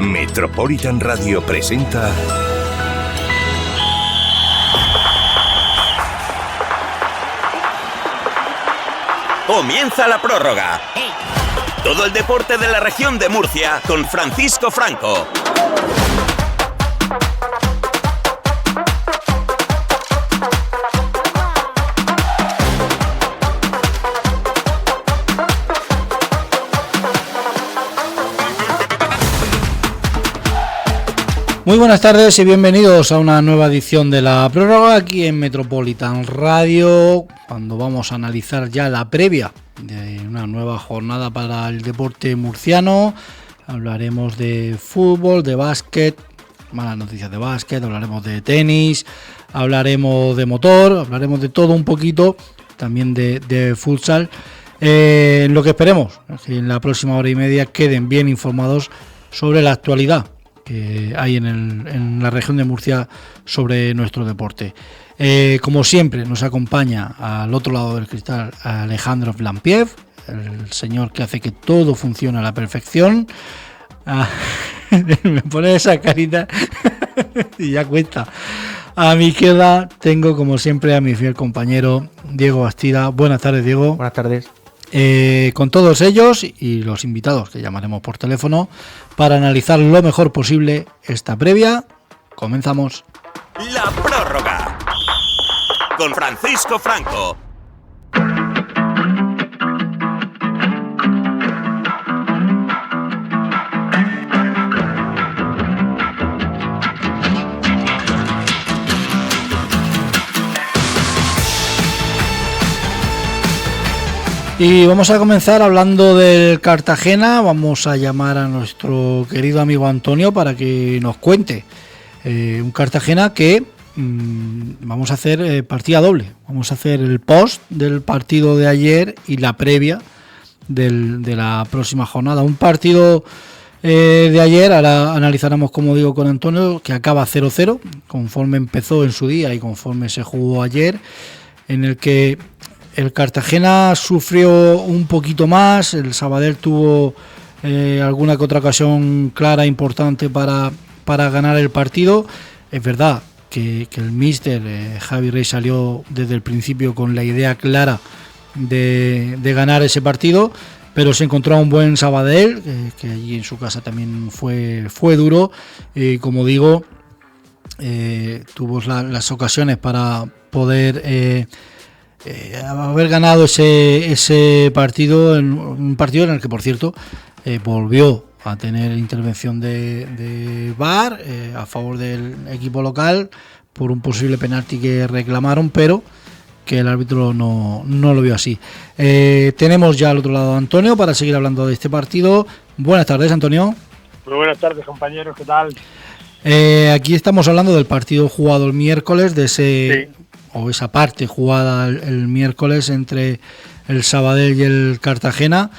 Metropolitan Radio presenta Comienza la prórroga. Todo el deporte de la región de Murcia con Francisco Franco. Muy buenas tardes y bienvenidos a una nueva edición de la prórroga aquí en Metropolitan Radio, cuando vamos a analizar ya la previa de una nueva jornada para el deporte murciano. Hablaremos de fútbol, de básquet, malas noticias de básquet, hablaremos de tenis, hablaremos de motor, hablaremos de todo un poquito, también de futsal, en lo que esperemos que en la próxima hora y media queden bien informados sobre la actualidad que hay en la región de Murcia sobre nuestro deporte. Como siempre nos acompaña al otro lado del cristal Alejandro Vlampiev, el señor que hace que todo funcione a la perfección. Me pone esa carita y ya cuesta. A mi izquierda tengo como siempre a mi fiel compañero Diego Bastida. Buenas tardes, Diego. Buenas tardes. Con todos ellos y los invitados que llamaremos por teléfono para analizar lo mejor posible esta previa, comenzamos. La prórroga con Francisco Franco. Y vamos a comenzar hablando del Cartagena. Vamos a llamar a nuestro querido amigo Antonio para que nos cuente un Cartagena que vamos a hacer partida doble. Vamos a hacer el post del partido de ayer y la previa de la próxima jornada. Un partido de ayer, ahora analizaremos, como digo, con Antonio, que acaba 0-0, conforme empezó en su día y conforme se jugó ayer, en el que el Cartagena sufrió un poquito más, el Sabadell tuvo alguna que otra ocasión clara, importante para ganar el partido. Es verdad que el míster Javi Rey salió desde el principio con la idea clara de ganar ese partido, pero se encontró a un buen Sabadell, que allí en su casa también fue duro. Como digo, tuvo las ocasiones para poder haber ganado ese partido, un partido en el que, por cierto, volvió a tener intervención de VAR a favor del equipo local por un posible penalti que reclamaron, pero que el árbitro no lo vio así. Tenemos ya al otro lado a Antonio para seguir hablando de este partido. Buenas tardes, Antonio. Muy buenas tardes, compañeros, ¿qué tal? Aquí estamos hablando del partido jugado el miércoles, de ese... Sí. O esa parte jugada el miércoles entre el Sabadell y el Cartagena.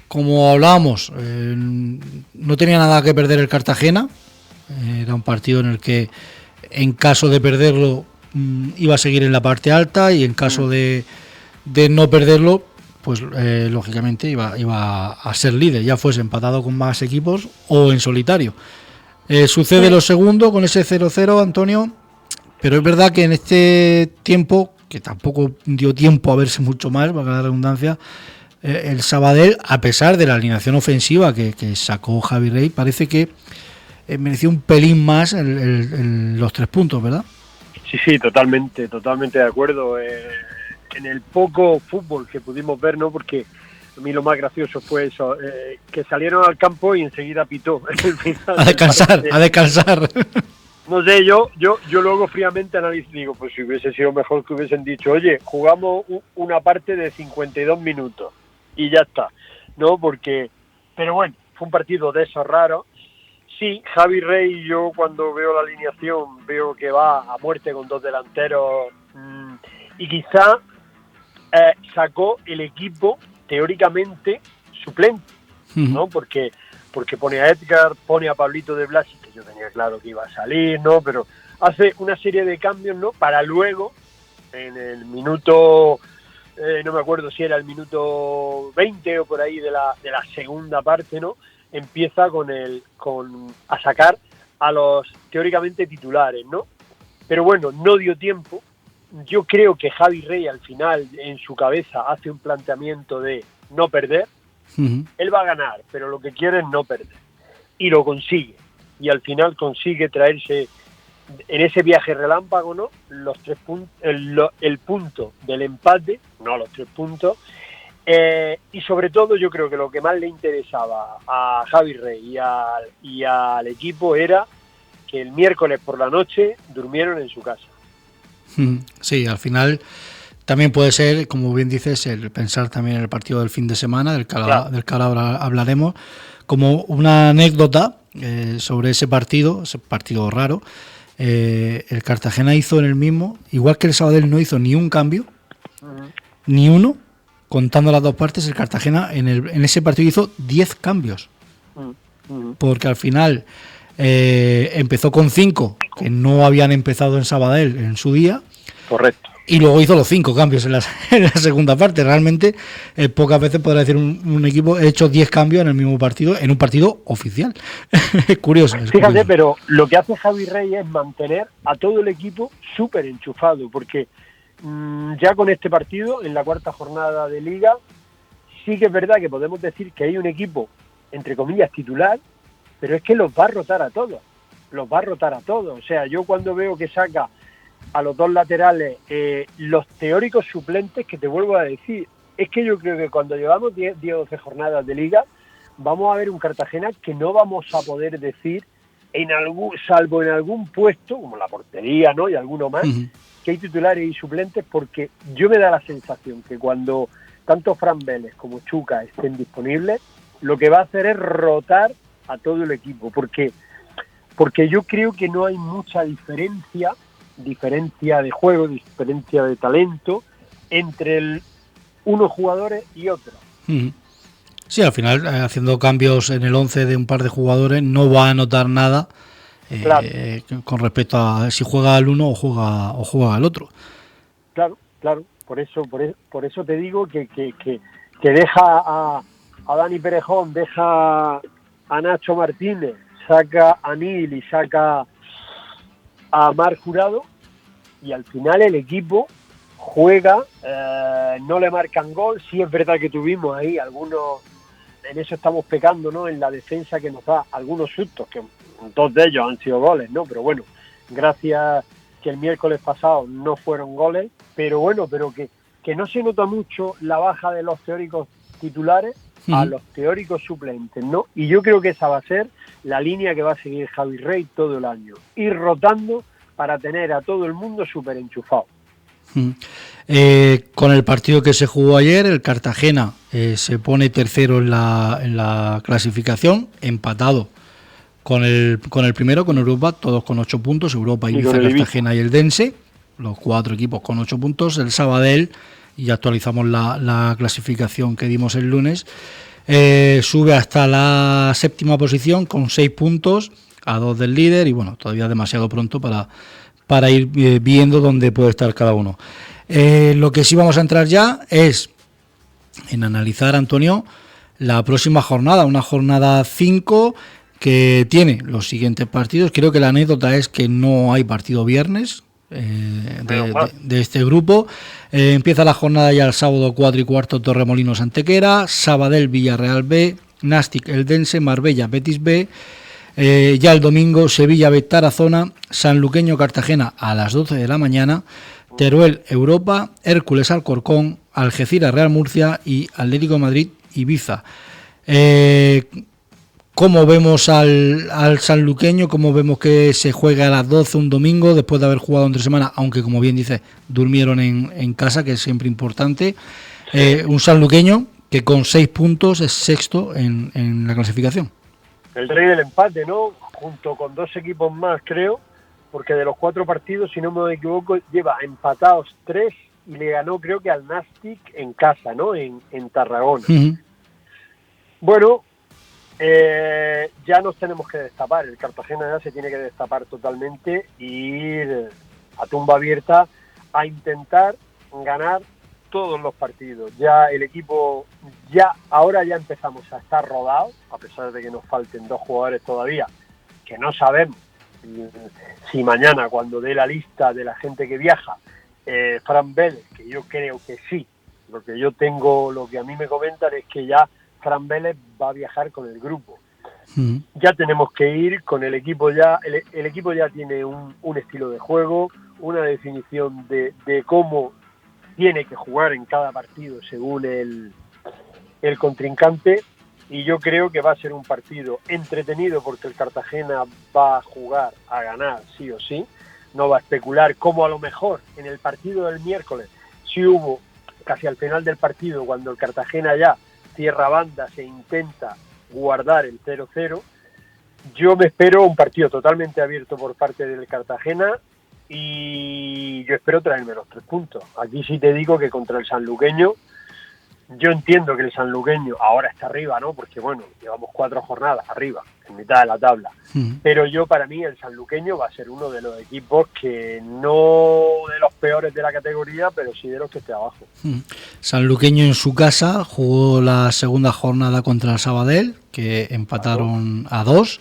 Como hablábamos, no tenía nada que perder el Cartagena. Era un partido en el que, en caso de perderlo, iba a seguir en la parte alta, y en caso de no perderlo, pues lógicamente iba a ser líder, ya fuese empatado con más equipos o en solitario. Sucede lo segundo con ese 0-0, Antonio. Pero es verdad que en este tiempo, que tampoco dio tiempo a verse mucho más, para la redundancia, el Sabadell, a pesar de la alineación ofensiva que sacó Javi Rey, parece que mereció un pelín más los 3 puntos, ¿verdad? Sí, totalmente de acuerdo. En el poco fútbol que pudimos ver, ¿no? Porque a mí lo más gracioso fue eso, que salieron al campo y enseguida pitó. A descansar. No sé, yo luego fríamente analizo y digo, pues si hubiese sido mejor que hubiesen dicho, oye, jugamos una parte de 52 minutos y ya está, ¿no? Pero bueno, fue un partido de esos raros. Sí, Javi Rey, yo cuando veo la alineación veo que va a muerte con 2 delanteros y quizá sacó el equipo teóricamente suplente, ¿no? Porque pone a Edgar, pone a Pablito de Blasi, que yo tenía claro que iba a salir, ¿no? Pero hace una serie de cambios, ¿no? Para luego, en el minuto, no me acuerdo si era el minuto 20 o por ahí de la segunda parte, ¿no? empieza a sacar a los teóricamente titulares, ¿no? Pero bueno, no dio tiempo. Yo creo que Javi Rey al final en su cabeza hace un planteamiento de no perder. Él va a ganar, pero lo que quiere es no perder. Y lo consigue. Y al final consigue traerse en ese viaje relámpago, ¿no? Los 3 puntos, el punto del empate, no los 3 puntos. Y sobre todo yo creo que lo que más le interesaba a Javi Rey y al equipo era que el miércoles por la noche durmieron en su casa. Sí, al final también puede ser, como bien dices, el pensar también en el partido del fin de semana, del que ahora hablaremos, como una anécdota sobre ese partido raro. El Cartagena hizo en el mismo, igual que el Sabadell no hizo ni un cambio, ni uno, contando las dos partes. El Cartagena en ese partido hizo 10 cambios, porque al final empezó con 5 que no habían empezado en Sabadell en su día. Correcto. Y luego hizo los 5 cambios en la segunda parte. Realmente pocas veces podrá decir un equipo he hecho 10 cambios en el mismo partido, en un partido oficial. Es curioso. Fíjate, pero lo que hace Javi Rey es mantener a todo el equipo súper enchufado, porque ya con este partido, en la 4ª jornada de Liga, sí que es verdad que podemos decir que hay un equipo, entre comillas, titular, pero es que los va a rotar a todos. O sea, yo cuando veo que saca a los 2 laterales, los teóricos suplentes, que te vuelvo a decir, es que yo creo que cuando llevamos 10 o 12 jornadas de Liga, vamos a ver un Cartagena que no vamos a poder decir, salvo en algún puesto, como la portería, ¿no? Y alguno más, que hay titulares y suplentes, porque yo me da la sensación que cuando tanto Fran Vélez como Chuca estén disponibles, lo que va a hacer es rotar a todo el equipo, porque yo creo que no hay mucha diferencia de juego, diferencia de talento entre unos jugadores y otros. Sí, al final haciendo cambios en el 11 de un par de jugadores no va a notar nada con respecto a si juega al uno o juega al otro. Claro, por eso te digo que deja a Dani Perejón, deja a Nacho Martínez, saca a Nil y saca a Marc Jurado, y al final el equipo juega, no le marcan gol. Sí es verdad que tuvimos ahí algunos, en eso estamos pecando, ¿no? En la defensa, que nos da algunos sustos, que 2 de ellos han sido goles, ¿no? Pero bueno, gracias que el miércoles pasado no fueron goles, pero bueno, que no se nota mucho la baja de los teóricos titulares a los teóricos suplentes, ¿no? Y yo creo que esa va a ser la línea que va a seguir Javi Rey todo el año, ir rotando para tener a todo el mundo súper enchufado. Con el partido que se jugó ayer, el Cartagena se pone tercero en la clasificación, empatado con el primero, con Europa, todos con 8 puntos, Europa, Ibiza, Cartagena y el Dense, los 4 equipos con 8 puntos, el Sabadell, y actualizamos la clasificación que dimos el lunes, sube hasta la 7ª posición con 6 puntos, a 2 del líder, y bueno, todavía demasiado pronto para ir viendo dónde puede estar cada uno. Lo que sí vamos a entrar ya es en analizar, Antonio, la próxima jornada, una jornada 5 que tiene los siguientes partidos. Creo que la anécdota es que no hay partido viernes de este grupo. Empieza la jornada ya el sábado 4:15, Torremolinos Antequera, Sabadell Villarreal B, Nastic Eldense, Marbella Betis B. Ya el domingo Sevilla B Tarazona, Sanluqueño Cartagena a las 12 de la mañana, Teruel Europa, Hércules Alcorcón, Algeciras Real Murcia y Atlético de Madrid Ibiza. ¿Cómo vemos al sanluqueño? ¿Cómo vemos que se juega a las 12 un domingo después de haber jugado entre semana? Aunque, como bien dice, durmieron en casa, que es siempre importante. Un sanluqueño que con 6 puntos es sexto en la clasificación. El rey del empate, ¿no? Junto con 2 equipos más, creo, porque de los 4 partidos, si no me equivoco, lleva empatados 3 y le ganó, creo que al Nastic en casa, ¿no? En Tarragona. Bueno, ya nos tenemos que destapar. El Cartagena ya se tiene que destapar totalmente y ir a tumba abierta a intentar ganar todos los partidos. Ya el equipo, ahora ya empezamos a estar rodados, a pesar de que nos falten 2 jugadores todavía, que no sabemos si mañana, cuando dé la lista de la gente que viaja, Fran Vélez, que yo creo que sí, lo que a mí me comentan es que ya Fran Vélez va a viajar con el grupo. Ya tenemos que ir con el equipo, el equipo ya tiene un estilo de juego, una definición de cómo tiene que jugar en cada partido según el contrincante, y yo creo que va a ser un partido entretenido porque el Cartagena va a jugar a ganar sí o sí, no va a especular, como a lo mejor en el partido del miércoles sí hubo casi al final del partido, cuando el Cartagena ya cierra banda, se intenta guardar el 0-0. Yo me espero un partido totalmente abierto por parte del Cartagena y yo espero traerme los 3 puntos. Aquí sí te digo que contra el sanluqueño, yo entiendo que el sanluqueño ahora está arriba, ¿no? Porque bueno, llevamos 4 jornadas arriba, en mitad de la tabla. Pero para mí el sanluqueño va a ser uno de los equipos que no de los peores de la categoría, pero sí de los que esté abajo. Sanluqueño en su casa jugó la segunda jornada contra el Sabadell, que empataron a 2.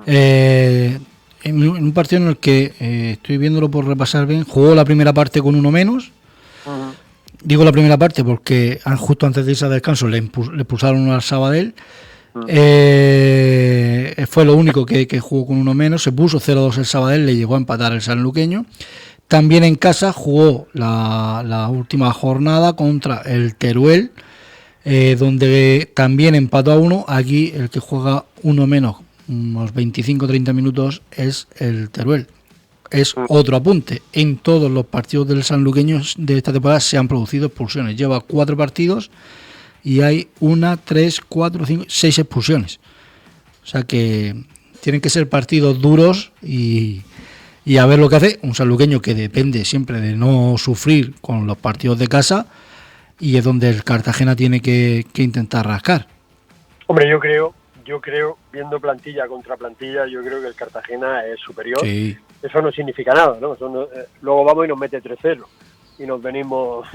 En un partido en el que, estoy viéndolo por repasar bien, jugó la primera parte con 1 menos. Digo la primera parte porque justo antes de irse a descanso le expulsaron al Sabadell. Fue lo único que jugó con 1 menos. Se puso 0-2 el Sabadell, le llegó a empatar el sanluqueño. También en casa jugó la última jornada contra el Teruel, donde también empató a 1. Aquí el que juega 1 menos, unos 25-30 minutos, es el Teruel. Es otro apunte. En todos los partidos del sanluqueño de esta temporada se han producido expulsiones. Lleva 4 partidos y hay 1, 3, 4, 5, 6 expulsiones. O sea que tienen que ser partidos duros y a ver lo que hace un sanluqueño que depende siempre de no sufrir con los partidos de casa, y es donde el Cartagena tiene que intentar rascar. Hombre, yo creo, viendo plantilla contra plantilla, yo creo que el Cartagena es superior. Sí. Eso no significa nada, ¿no? Luego vamos y nos mete 3-0 y nos venimos.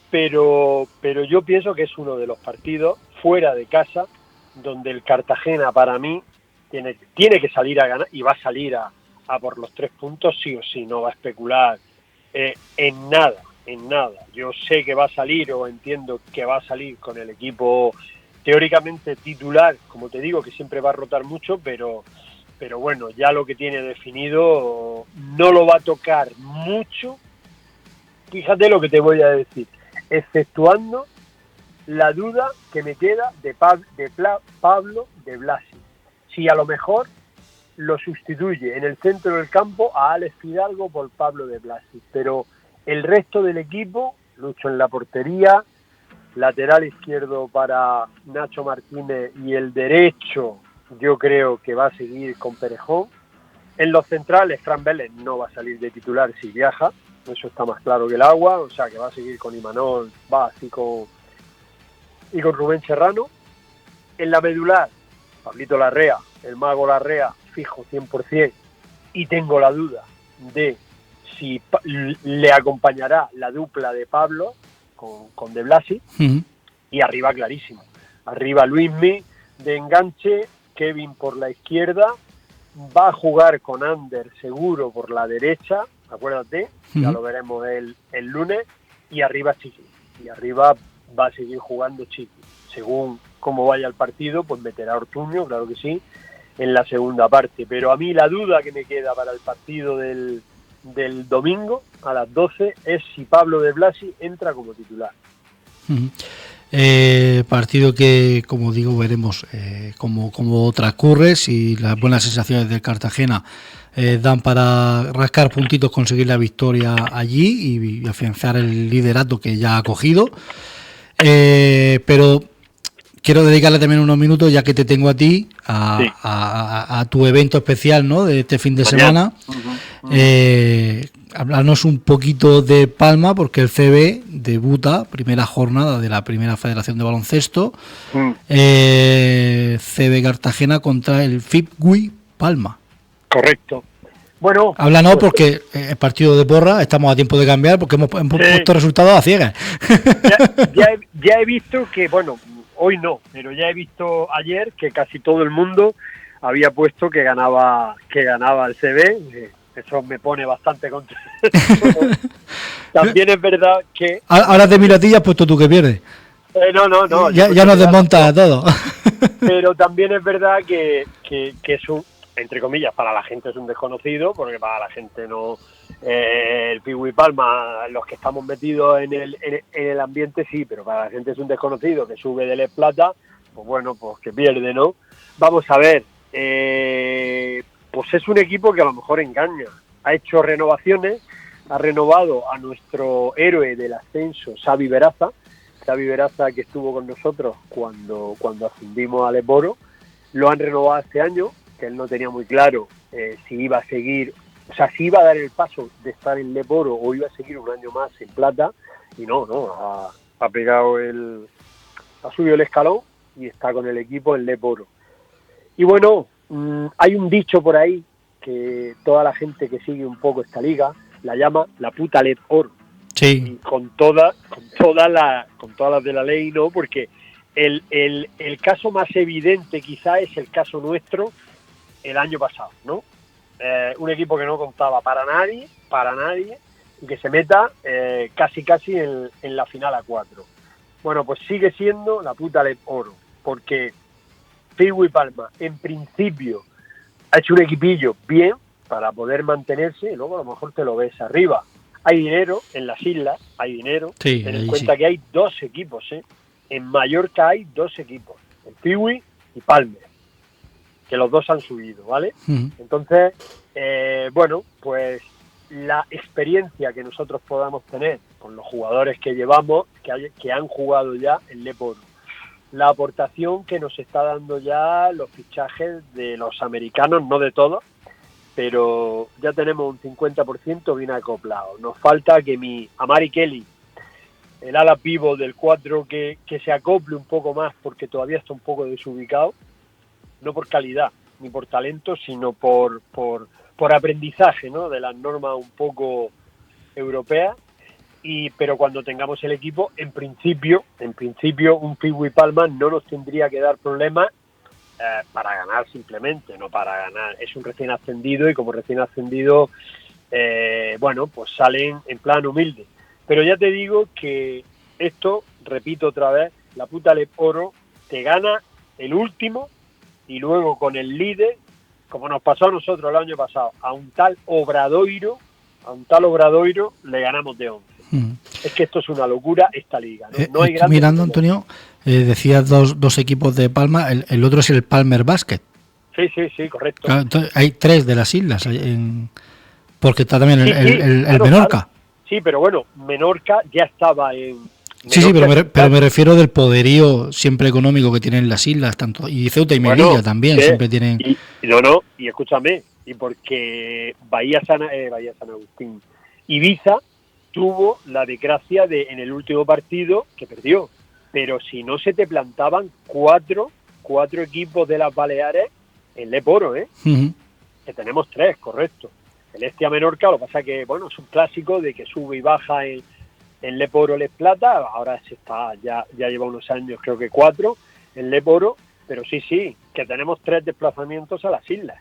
pero yo pienso que es uno de los partidos fuera de casa donde el Cartagena, para mí, tiene que salir a ganar, y va a salir a por los 3 puntos sí o sí, no va a especular en nada. Yo sé que va a salir, o entiendo que va a salir con el equipo teóricamente titular, como te digo, que siempre va a rotar mucho, pero bueno, ya lo que tiene definido no lo va a tocar mucho. Fíjate lo que te voy a decir, exceptuando la duda que me queda de Pablo de Blasi. Si a lo mejor lo sustituye en el centro del campo a Alex Fidalgo por Pablo de Blasi, pero el resto del equipo, Lucho en la portería, lateral izquierdo para Nacho Martínez y el derecho yo creo que va a seguir con Perejón. En los centrales, Fran Vélez no va a salir de titular si viaja, eso está más claro que el agua, o sea que va a seguir con Imanol, y con Rubén Serrano. En la medular, Pablito Larrea, el mago Larrea, fijo 100%, y tengo la duda de si le acompañará la dupla de Pablo con De Blasi. Y arriba clarísimo, arriba Luismi de enganche, Kevin por la izquierda, va a jugar con Ander seguro por la derecha, acuérdate, ya lo veremos el lunes, y arriba Chiqui, y arriba va a seguir jugando Chiqui, según cómo vaya el partido, pues meterá a Ortuño, claro que sí, en la segunda parte, pero a mí la duda que me queda para el partido del domingo a las 12 es si Pablo de Blasi entra como titular. Partido que, como digo, veremos cómo transcurre, si las buenas sensaciones del Cartagena dan para rascar puntitos, conseguir la victoria allí y afianzar el liderato que ya ha cogido. Pero quiero dedicarle también unos minutos, ya que te tengo a ti, a tu evento especial, ¿no?, de este fin de semana. Hablarnos un poquito de Palma, porque el CB debuta, primera jornada de la primera Federación de Baloncesto, CB Cartagena contra el FIP GUI Palma. Correcto. Bueno, Háblanos porque el partido de porra estamos a tiempo de cambiar porque hemos puesto resultados a ciegas. Ya he visto que, bueno, hoy no, pero ya he visto ayer que casi todo el mundo había puesto que ganaba el CB. Eso me pone bastante contento. También es verdad que... Ahora te miro a ti y has puesto tú que pierdes. No. Ya nos desmonta a todos. Pero también es verdad que es un, entre comillas, para la gente es un desconocido, porque para la gente no... el Pigui Palma, los que estamos metidos en el ambiente sí, pero para la gente es un desconocido que sube del Les Plata, pues bueno, pues que pierde, ¿no? Vamos a ver, pues es un equipo que a lo mejor engaña. Ha hecho renovaciones, ha renovado a nuestro héroe del ascenso, Xavi Beraza, que estuvo con nosotros cuando ascendimos al Eboro. Lo han renovado este año, que él no tenía muy claro si iba a seguir, o sea, si iba a dar el paso de estar en Leboro o iba a seguir un año más en Plata, y ha pegado ha subido el escalón y está con el equipo en Leboro. Y bueno, hay un dicho por ahí que toda la gente que sigue un poco esta liga la llama la puta Leboro. Sí. Y con todas las de la ley, ¿no? Porque el caso más evidente quizá es el caso nuestro el año pasado, ¿no? Un equipo que no contaba para nadie, y que se meta casi en la final a 4. Bueno, pues sigue siendo la puta Leboro, porque Pigui Palma en principio ha hecho un equipillo bien para poder mantenerse, y luego a lo mejor te lo ves arriba. Hay dinero en las islas, Sí, ten en cuenta que hay 2 equipos, En Mallorca hay 2 equipos, el Pigui y Palmer, que los 2 han subido, ¿vale? Uh-huh. Entonces, bueno, pues la experiencia que nosotros podamos tener con los jugadores que llevamos, que han jugado ya en Leboro, la aportación que nos está dando ya los fichajes de los americanos, no de todos, pero ya tenemos un 50% bien acoplado. Nos falta que Amari Kelly, el ala pivot del 4, que se acople un poco más, porque todavía está un poco desubicado, no por calidad ni por talento, sino por aprendizaje, ¿no? De las normas un poco europeas. Pero cuando tengamos el equipo, en principio un Pigui Palma no nos tendría que dar problemas para ganar simplemente, no para ganar. Es un recién ascendido y como recién ascendido, bueno, pues salen en plan humilde. Pero ya te digo que esto, repito otra vez, la puta Leboro te gana el último y luego con el líder, como nos pasó a nosotros el año pasado, a un tal Obradoiro le ganamos de 11. Es que esto es una locura, esta liga, ¿no? No hay estoy mirando, Antonio, decías dos equipos de Palma, el otro es el Palmer Basket. Sí, correcto. Claro, entonces, hay 3 de las islas, porque está también el Menorca. Claro. Sí, pero bueno, Menorca ya estaba en... Sí, pero me refiero del poderío siempre económico que tienen las islas, tanto y Ceuta y Melilla también, siempre tienen... Y escúchame, y porque Bahía San Agustín, Ibiza tuvo la desgracia de en el último partido que perdió, pero si no se te plantaban cuatro equipos de las Baleares en Leboro, Uh-huh. Que tenemos 3, correcto. El Estia Menorca, lo que pasa que, bueno, es un clásico de que sube y baja en Leboro, Les Plata, ahora ya lleva unos años, creo que 4 en Leboro, pero sí, que tenemos 3 desplazamientos a las islas.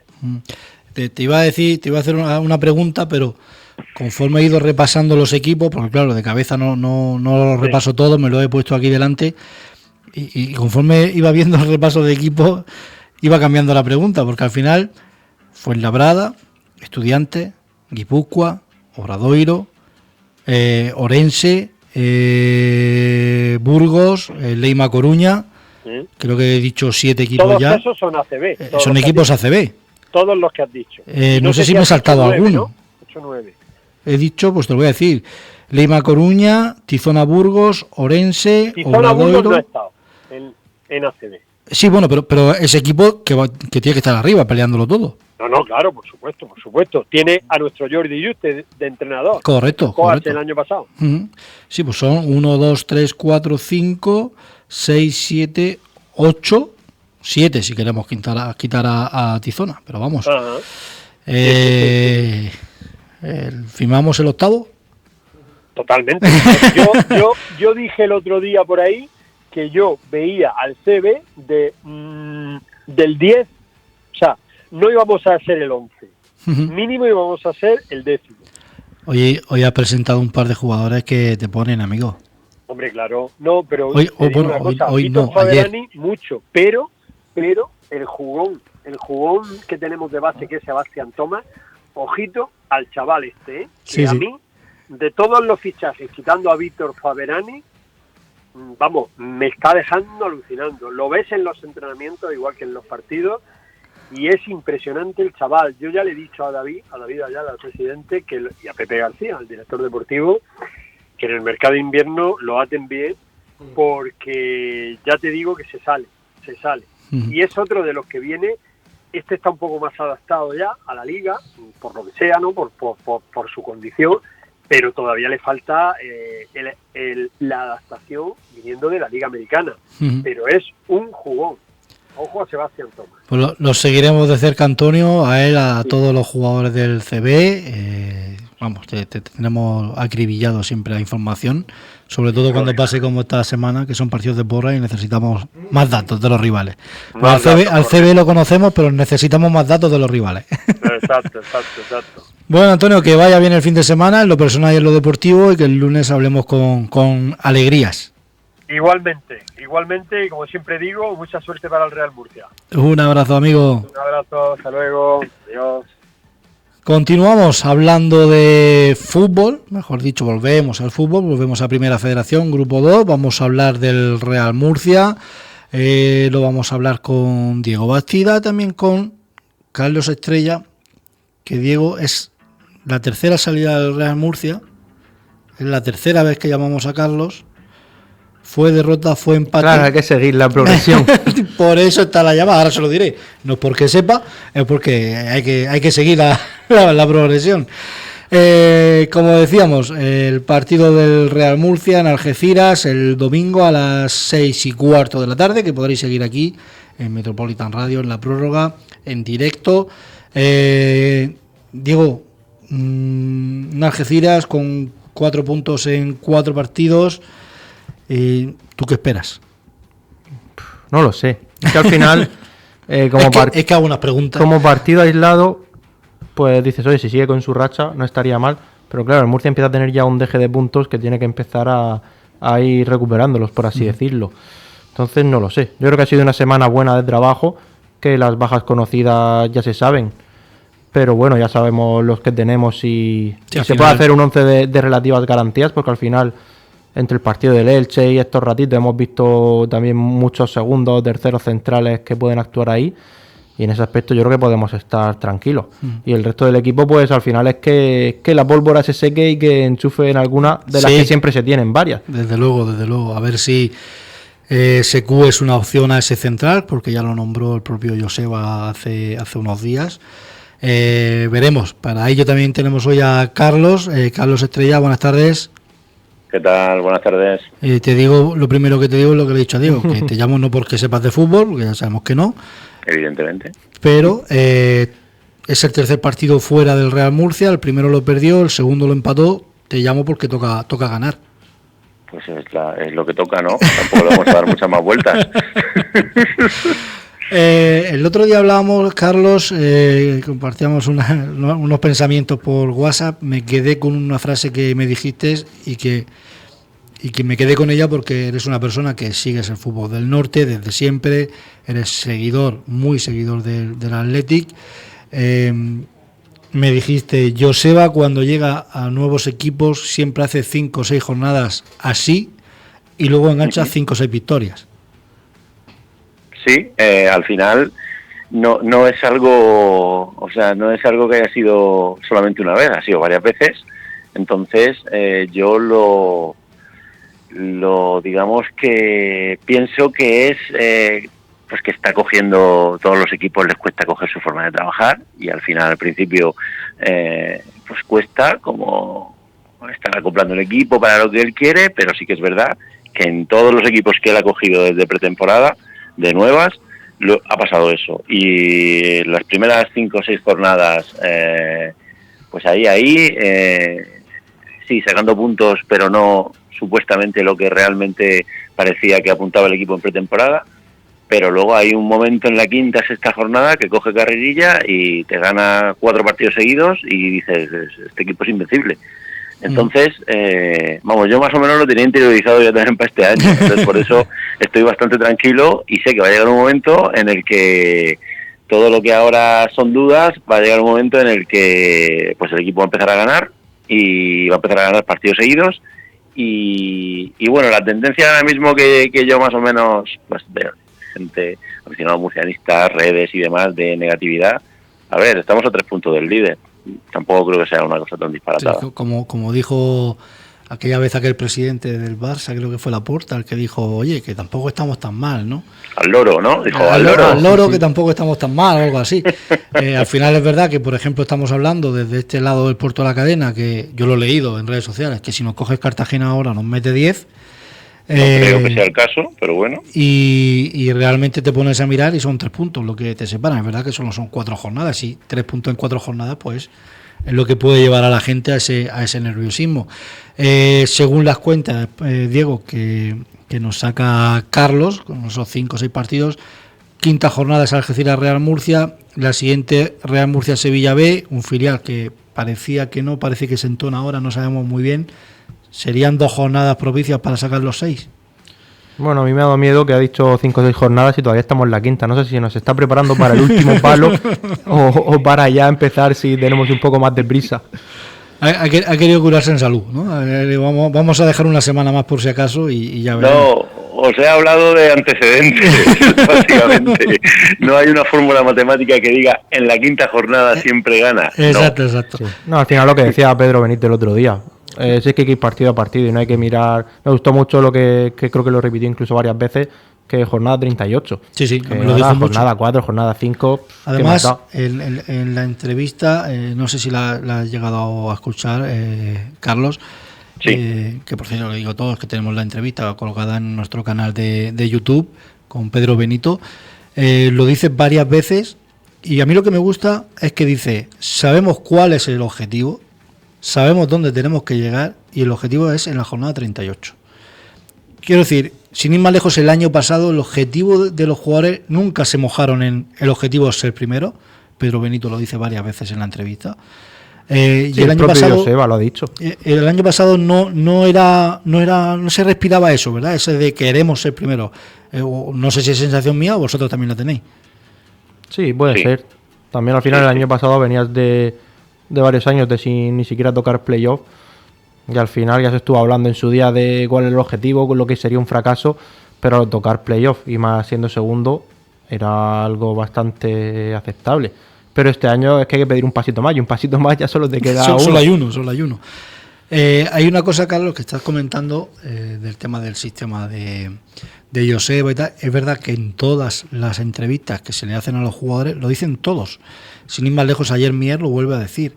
Te iba a hacer una pregunta, pero conforme he ido repasando los equipos, porque claro, de cabeza no lo repaso todo, me lo he puesto aquí delante, y conforme iba viendo el repaso de equipos, iba cambiando la pregunta, porque al final Fuenlabrada, Estudiantes, Guipúzcoa, Obradoiro, Orense, Burgos, Leima Coruña, creo que he dicho 7 equipos todos ya. Todos esos son ACB. Son equipos ACB. Todos los que has dicho. No sé si me he saltado 9, alguno. 8-9. He dicho, pues te lo voy a decir. Leima Coruña, Tizona Burgos, Orense, Tizona Obradoiro. Burgos no ha estado en ACB. Sí, bueno, pero ese equipo que tiene que estar arriba peleándolo todo. No, claro, por supuesto. Tiene a nuestro Jordi Juste de entrenador. Correcto. El año pasado. Uh-huh. Sí, pues son 1, 2, 3, 4, 5, 6, 7, 8, 7 si queremos quitar a Tizona, pero vamos. Uh-huh. ¿Firmamos el octavo? Totalmente. Yo dije el otro día por ahí que yo veía al CB del 10, o sea, no íbamos a ser el 11, mínimo íbamos a ser el 10. Hoy ha presentado un par de jugadores que te ponen, amigo. Hombre, claro, no, pero hoy no, Faberani, ayer. Mucho, pero el jugón que tenemos de base, que es Sebastián Thomas, ojito al chaval que sí, a mí, de todos los fichajes, quitando a Víctor Faberani, vamos, me está dejando alucinando. Lo ves en los entrenamientos, igual que en los partidos, y es impresionante el chaval. Yo ya le he dicho a David Ayala, al presidente, y a Pepe García, al director deportivo, que en el mercado de invierno lo aten bien, porque ya te digo que se sale. Y es otro de los que viene. Este está un poco más adaptado ya a la liga, por lo que sea, ¿no? Por su condición, pero todavía le falta la adaptación viniendo de la liga americana. Pero es un jugón. Ojo a Sebastián Thomas. Pues lo seguiremos de cerca, Antonio, a él, a todos los jugadores del CB. Vamos, te tendremos acribillado siempre la información, sobre todo cuando pase como esta semana, que son partidos de porra y necesitamos más datos de los rivales. Al CB lo conocemos, pero necesitamos más datos de los rivales. Exacto. Bueno, Antonio, que vaya bien el fin de semana, en lo personal y en lo deportivo, y que el lunes hablemos con alegrías. Igualmente, y como siempre digo, mucha suerte para el Real Murcia. Un abrazo, amigo. Un abrazo, hasta luego, adiós. Continuamos hablando de fútbol, mejor dicho, volvemos al fútbol, volvemos a Primera Federación, Grupo 2, vamos a hablar del Real Murcia, lo vamos a hablar con Diego Bastida, también con Carlos Estrella, que Diego es la tercera salida del Real Murcia, es la tercera vez que llamamos a Carlos. Fue derrota, fue empate. Claro, hay que seguir la progresión. Por eso está la llamada, ahora se lo diré. No es porque sepa, es porque hay que seguir la progresión. Como decíamos, el partido del Real Murcia en Algeciras el domingo a las 6:15 de la tarde, que podréis seguir aquí en Metropolitan Radio, en la prórroga, en directo. Diego, en Algeciras con 4 puntos en 4 partidos. ¿Tú qué esperas? No lo sé. Es que al final, es que hago unas preguntas. Como partido aislado, pues dices, oye, si sigue con su racha, no estaría mal. Pero claro, el Murcia empieza a tener ya un deje de puntos que tiene que empezar a ir recuperándolos, por así decirlo. Entonces, no lo sé. Yo creo que ha sido una semana buena de trabajo, que las bajas conocidas ya se saben. Pero bueno, ya sabemos los que tenemos y se puede hacer un 11 de relativas garantías, porque al final, entre el partido del Elche y estos ratitos, hemos visto también muchos segundos, terceros centrales que pueden actuar ahí, y en ese aspecto yo creo que podemos estar tranquilos. Y el resto del equipo, pues al final es que la pólvora se seque y que enchufe en alguna de las que siempre se tienen, varias. Desde luego, a ver si SQ es una opción a ese central, porque ya lo nombró el propio Joseba hace unos días. Veremos. Para ello también tenemos hoy a Carlos Estrella. Buenas tardes. ¿Qué tal? Buenas tardes. Te digo, lo primero que te digo es lo que le he dicho a Diego, que te llamo no porque sepas de fútbol, porque ya sabemos que no. Evidentemente. Pero es el tercer partido fuera del Real Murcia, el primero lo perdió, el segundo lo empató. Te llamo porque toca ganar. Pues es lo que toca, ¿no? Tampoco le vamos a dar muchas más vueltas. El otro día hablábamos, Carlos, compartíamos unos pensamientos por WhatsApp. Me quedé con una frase que me dijiste y que me quedé con ella porque eres una persona que sigues el fútbol del norte desde siempre, eres muy seguidor del Athletic. Me dijiste, Joseba cuando llega a nuevos equipos siempre hace 5 o 6 jornadas así y luego engancha 5 o 6 victorias. Sí, al final no es algo, o sea, no es algo que haya sido solamente una vez, ha sido varias veces. Entonces yo lo digamos que pienso que es pues que está cogiendo, todos los equipos les cuesta coger su forma de trabajar y al final al principio pues cuesta como estar acoplando el equipo para lo que él quiere, pero sí que es verdad que en todos los equipos que él ha cogido desde pretemporada de nuevas, ha pasado eso. Y las primeras 5 o 6 jornadas, pues ahí, sí, sacando puntos, pero no supuestamente lo que realmente parecía que apuntaba el equipo en pretemporada. Pero luego hay un momento en la quinta, sexta jornada que coge carrerilla y te gana 4 partidos seguidos y dices, este equipo es invencible. Entonces, yo más o menos lo tenía interiorizado ya también para este año. Entonces, por eso estoy bastante tranquilo y sé que va a llegar un momento en el que todo lo que ahora son dudas, va a llegar un momento en el que pues el equipo va a empezar a ganar y va a empezar a ganar partidos seguidos. Y bueno, la tendencia ahora mismo que yo más o menos pues veo, gente, aficionados murcianistas, redes y demás de negatividad. A ver, estamos a 3 puntos del líder. Tampoco creo que sea una cosa tan disparatada. Sí, como dijo aquella vez aquel presidente del Barça, creo que fue Laporta, el que dijo, oye, que tampoco estamos tan mal, ¿no? Al loro, ¿no? Dijo, al loro, que tampoco estamos tan mal, o algo así. Al final es verdad que, por ejemplo, estamos hablando desde este lado del Puerto de la Cadena, que yo lo he leído en redes sociales, que si nos coges Cartagena ahora nos mete 10. No creo que sea el caso, pero bueno. Y realmente te pones a mirar y son 3 puntos lo que te separan. Es verdad que solo son 4 jornadas y 3 puntos en 4 jornadas, pues es lo que puede llevar a la gente a ese nerviosismo. Según las cuentas, Diego, que nos saca Carlos, con esos 5 o 6 partidos, quinta jornada es Algeciras Real Murcia, la siguiente Real Murcia Sevilla B, un filial que parecía que no, parece que se entona ahora, no sabemos muy bien. ¿Serían 2 jornadas propicias para sacar los 6? Bueno, a mí me ha dado miedo que ha dicho 5 o 6 jornadas y todavía estamos en la quinta. No sé si nos está preparando para el último palo o para ya empezar si tenemos un poco más de prisa. Ha querido curarse en salud, ¿no? Vamos a dejar una semana más por si acaso y ya veremos. No, os he hablado de antecedentes, básicamente. No hay una fórmula matemática que diga en la quinta jornada siempre gana. Exacto. Sí. No, al final lo que decía Pedro Benito el otro día. Sí, es que hay que ir partido a partido y no hay que mirar. Me gustó mucho lo que creo que lo repitió incluso varias veces, que jornada 38. Sí, que me lo dijo jornada mucho. 4, jornada 5. Además, en la entrevista, no sé si la has llegado a escuchar, Carlos, sí. Que por cierto le digo a todos que tenemos la entrevista colgada en nuestro canal de YouTube con Pedro Benito. Lo dice varias veces y a mí lo que me gusta es que dice, sabemos cuál es el objetivo, sabemos dónde tenemos que llegar y el objetivo es en la jornada 38. Quiero decir, sin ir más lejos, el año pasado el objetivo de los jugadores nunca se mojaron en el objetivo de ser primero. Pedro Benito lo dice varias veces en la entrevista. Y el año pasado Joseba lo ha dicho. El año pasado no se respiraba eso, ¿verdad? Ese de queremos ser primero. No sé si es sensación mía o vosotros también la tenéis. Sí, puede ser. También al final el año pasado venías de varios años de sin ni siquiera tocar playoff. Y al final ya se estuvo hablando en su día de cuál es el objetivo, lo que sería un fracaso, pero tocar playoff y más siendo segundo era algo bastante aceptable. Pero este año es que hay que pedir un pasito más y un pasito más ya solo te queda uno. Solo hay uno. Hay una cosa, Carlos, que estás comentando del tema del sistema de Joseba y tal. Es verdad que en todas las entrevistas que se le hacen a los jugadores lo dicen todos. Sin ir más lejos, ayer Mier lo vuelve a decir.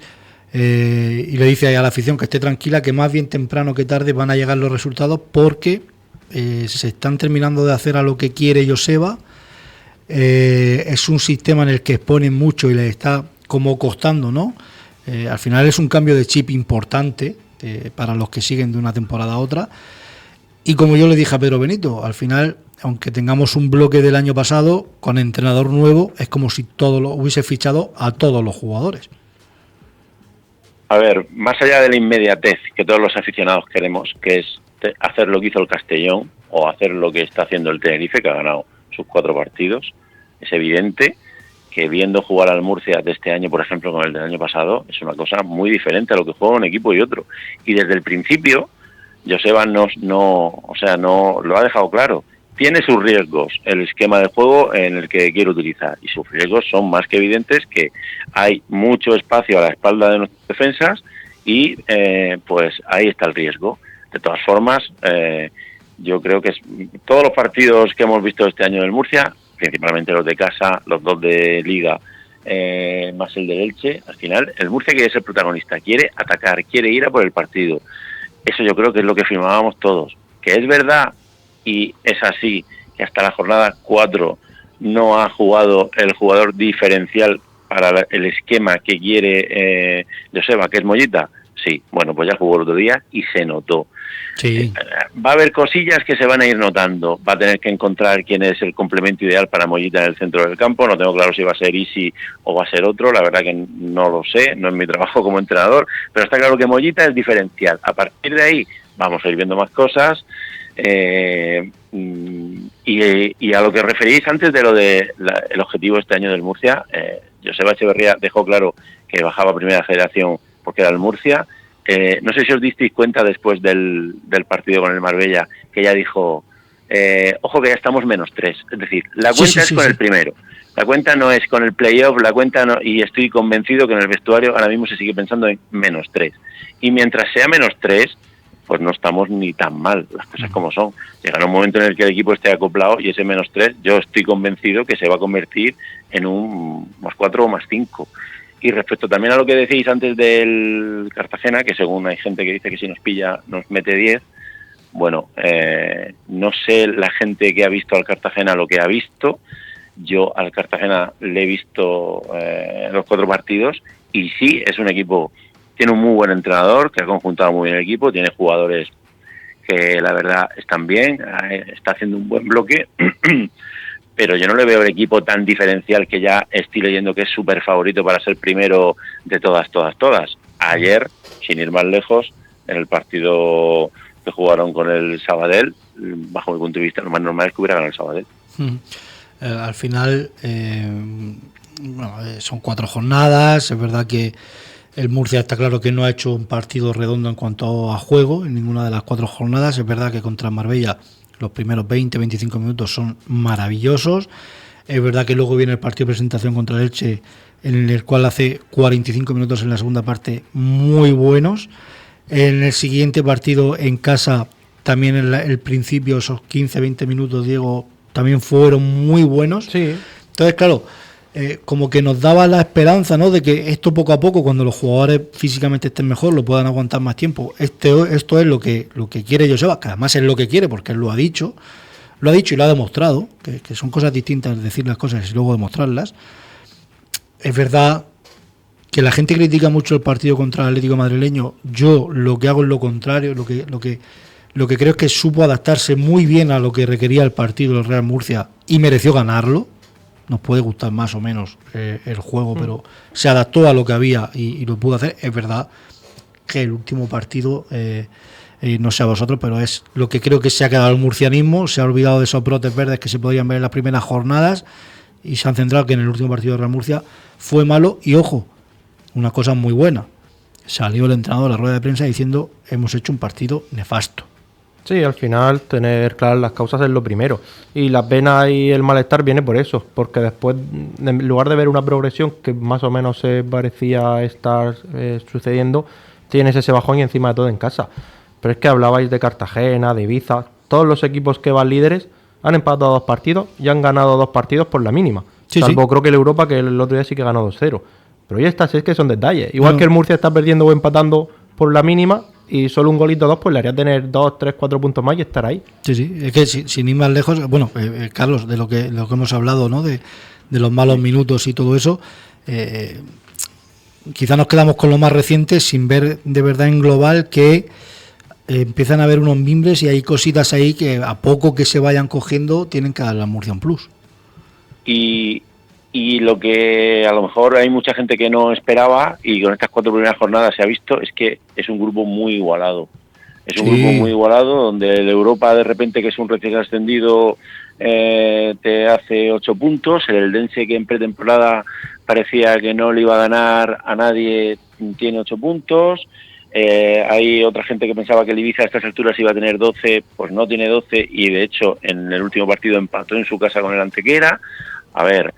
Y le dice a la afición que esté tranquila, que más bien temprano que tarde van a llegar los resultados porque se están terminando de hacer a lo que quiere Joseba. Es un sistema en el que exponen mucho y les está como costando, ¿no? Al final es un cambio de chip importante para los que siguen de una temporada a otra. Y como yo le dije a Pedro Benito, al final, aunque tengamos un bloque del año pasado con entrenador nuevo, es como si todo lo hubiese fichado a todos los jugadores. A ver, más allá de la inmediatez que todos los aficionados queremos, que es hacer lo que hizo el Castellón o hacer lo que está haciendo el Tenerife, que ha ganado sus 4 partidos, es evidente que viendo jugar al Murcia de este año, por ejemplo, con el del año pasado, es una cosa muy diferente a lo que juega un equipo y otro. Y desde el principio, Joseba no lo ha dejado claro. Tiene sus riesgos el esquema de juego en el que quiere utilizar y sus riesgos son más que evidentes, que hay mucho espacio a la espalda de nuestras defensas y pues ahí está el riesgo. De todas formas, yo creo que todos los partidos que hemos visto este año del Murcia, principalmente los de casa, los 2 de Liga, más el del Elche, al final el Murcia quiere ser protagonista, quiere atacar, quiere ir a por el partido. Eso yo creo que es lo que firmábamos todos. Que es verdad y es así que hasta la jornada 4 no ha jugado el jugador diferencial para el esquema que quiere Joseba, que es Mollita. Sí, bueno, pues ya jugó el otro día y se notó. Sí. Va a haber cosillas que se van a ir notando. Va a tener que encontrar quién es el complemento ideal para Mollita en el centro del campo. No tengo claro si va a ser Isi o va a ser otro. La verdad que no lo sé, no es mi trabajo como entrenador. Pero está claro que Mollita es diferencial. A partir de ahí vamos a ir viendo más cosas. Y a lo que referís antes de lo de el objetivo este año del Murcia, Joseba Echeverría dejó claro que bajaba a Primera Federación porque era el Murcia. No sé si os disteis cuenta después del partido con el Marbella, que ya dijo, ojo que ya estamos -3. Es decir, la cuenta es con el primero. La cuenta no es con el playoff, la cuenta no, y estoy convencido que en el vestuario ahora mismo se sigue pensando en -3. Y mientras sea -3, pues no estamos ni tan mal, las cosas como son. Llegará un momento en el que el equipo esté acoplado y ese -3, yo estoy convencido que se va a convertir en un +4 o +5. Y respecto también a lo que decís antes del Cartagena, que según hay gente que dice que si nos pilla nos mete 10, bueno, no sé la gente que ha visto al Cartagena lo que ha visto. Yo al Cartagena le he visto los 4 partidos y sí, es un equipo, tiene un muy buen entrenador que ha conjuntado muy bien el equipo, tiene jugadores que la verdad están bien, está haciendo un buen bloque. Pero yo no le veo el equipo tan diferencial que ya estoy leyendo que es súper favorito para ser primero de todas. Ayer, sin ir más lejos, en el partido que jugaron con el Sabadell, bajo mi punto de vista, lo más normal es que hubiera ganado el Sabadell. Al final, son 4 jornadas, es verdad que el Murcia está claro que no ha hecho un partido redondo en cuanto a juego en ninguna de las 4 jornadas, es verdad que contra Marbella los primeros 20-25 minutos son maravillosos. Es verdad que luego viene el partido de presentación contra el Elche, en el cual hace 45 minutos en la segunda parte muy buenos. En el siguiente partido en casa, también en el principio, esos 15-20 minutos, Diego, también fueron muy buenos. Sí. Entonces, claro, como que nos daba la esperanza, ¿no?, de que esto poco a poco, cuando los jugadores físicamente estén mejor, lo puedan aguantar más tiempo. Esto es lo que quiere Joseba, que además es lo que quiere porque él lo ha dicho y lo ha demostrado, que son cosas distintas decir las cosas y luego demostrarlas. Es verdad que la gente critica mucho el partido contra el Atlético madrileño. Yo lo que hago es lo contrario, lo que creo es que supo adaptarse muy bien a lo que requería el partido del Real Murcia y mereció ganarlo. Nos puede gustar más o menos el juego, pero se adaptó a lo que había y lo pudo hacer. Es verdad que el último partido, no sé a vosotros, pero es lo que creo que se ha quedado el murcianismo. Se ha olvidado de esos brotes verdes que se podían ver en las primeras jornadas y se han centrado que en el último partido de Real Murcia fue malo. Y ojo, una cosa muy buena, salió el entrenador a la rueda de prensa diciendo hemos hecho un partido nefasto. Sí, al final tener claras las causas es lo primero. Y la pena y el malestar viene por eso, porque después, en lugar de ver una progresión que más o menos se parecía estar sucediendo, tienes ese bajón y encima de todo en casa. Pero es que hablabais de Cartagena, de Ibiza, todos los equipos que van líderes han empatado 2 partidos y han ganado 2 partidos por la mínima. Sí, salvo creo que el Europa, que el otro día sí que ganó 2-0. Pero ya estas es que son detalles. Igual que el Murcia está perdiendo o empatando por la mínima, y solo un golito 2 pues le haría tener 2, 3, 4 puntos más y estar ahí. Sí, es que sin ir más lejos, bueno, Carlos, de lo que hemos hablado, ¿no?, de los malos minutos y todo eso, quizá nos quedamos con lo más reciente sin ver de verdad en global que empiezan a haber unos mimbres y hay cositas ahí que a poco que se vayan cogiendo tienen que dar la Murcia un plus. Y lo que a lo mejor hay mucha gente que no esperaba y con estas 4 primeras jornadas se ha visto es que es un grupo muy igualado. Es un grupo muy igualado donde el Europa de repente, que es un recién ascendido, te hace 8 puntos. El Eldense, que en pretemporada parecía que no le iba a ganar a nadie, tiene 8 puntos. Hay otra gente que pensaba que el Ibiza a estas alturas iba a tener 12, pues no tiene 12 y de hecho en el último partido empató en su casa con el Antequera. A ver,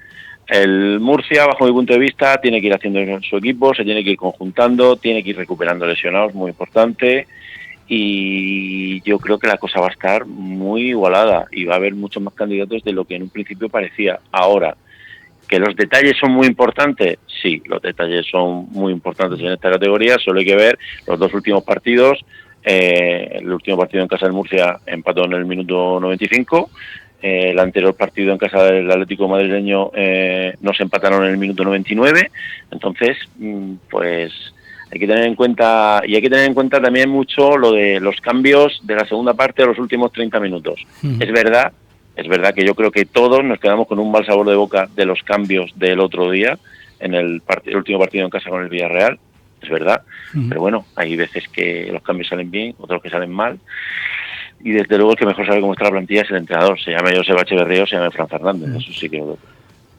el Murcia, bajo mi punto de vista, tiene que ir haciendo su equipo, se tiene que ir conjuntando, tiene que ir recuperando lesionados, muy importante, y yo creo que la cosa va a estar muy igualada y va a haber muchos más candidatos de lo que en un principio parecía. Ahora, ¿que los detalles son muy importantes? Sí, los detalles son muy importantes en esta categoría, solo hay que ver los 2 últimos partidos. El último partido en casa del Murcia empató en el minuto 95, El anterior partido en casa del Atlético madrileño nos empataron en el minuto 99. Entonces, pues hay que tener en cuenta, y hay que tener en cuenta también mucho lo de los cambios de la segunda parte a los últimos 30 minutos. Es verdad que yo creo que todos nos quedamos con un mal sabor de boca de los cambios del otro día en el último partido en casa con el Villarreal, es verdad, pero bueno, hay veces que los cambios salen bien, otros que salen mal, y desde luego el que mejor sabe cómo está la plantilla es el entrenador, se llame Joseba Echeverría o se llame Fran Fernández, eso sí que lo veo.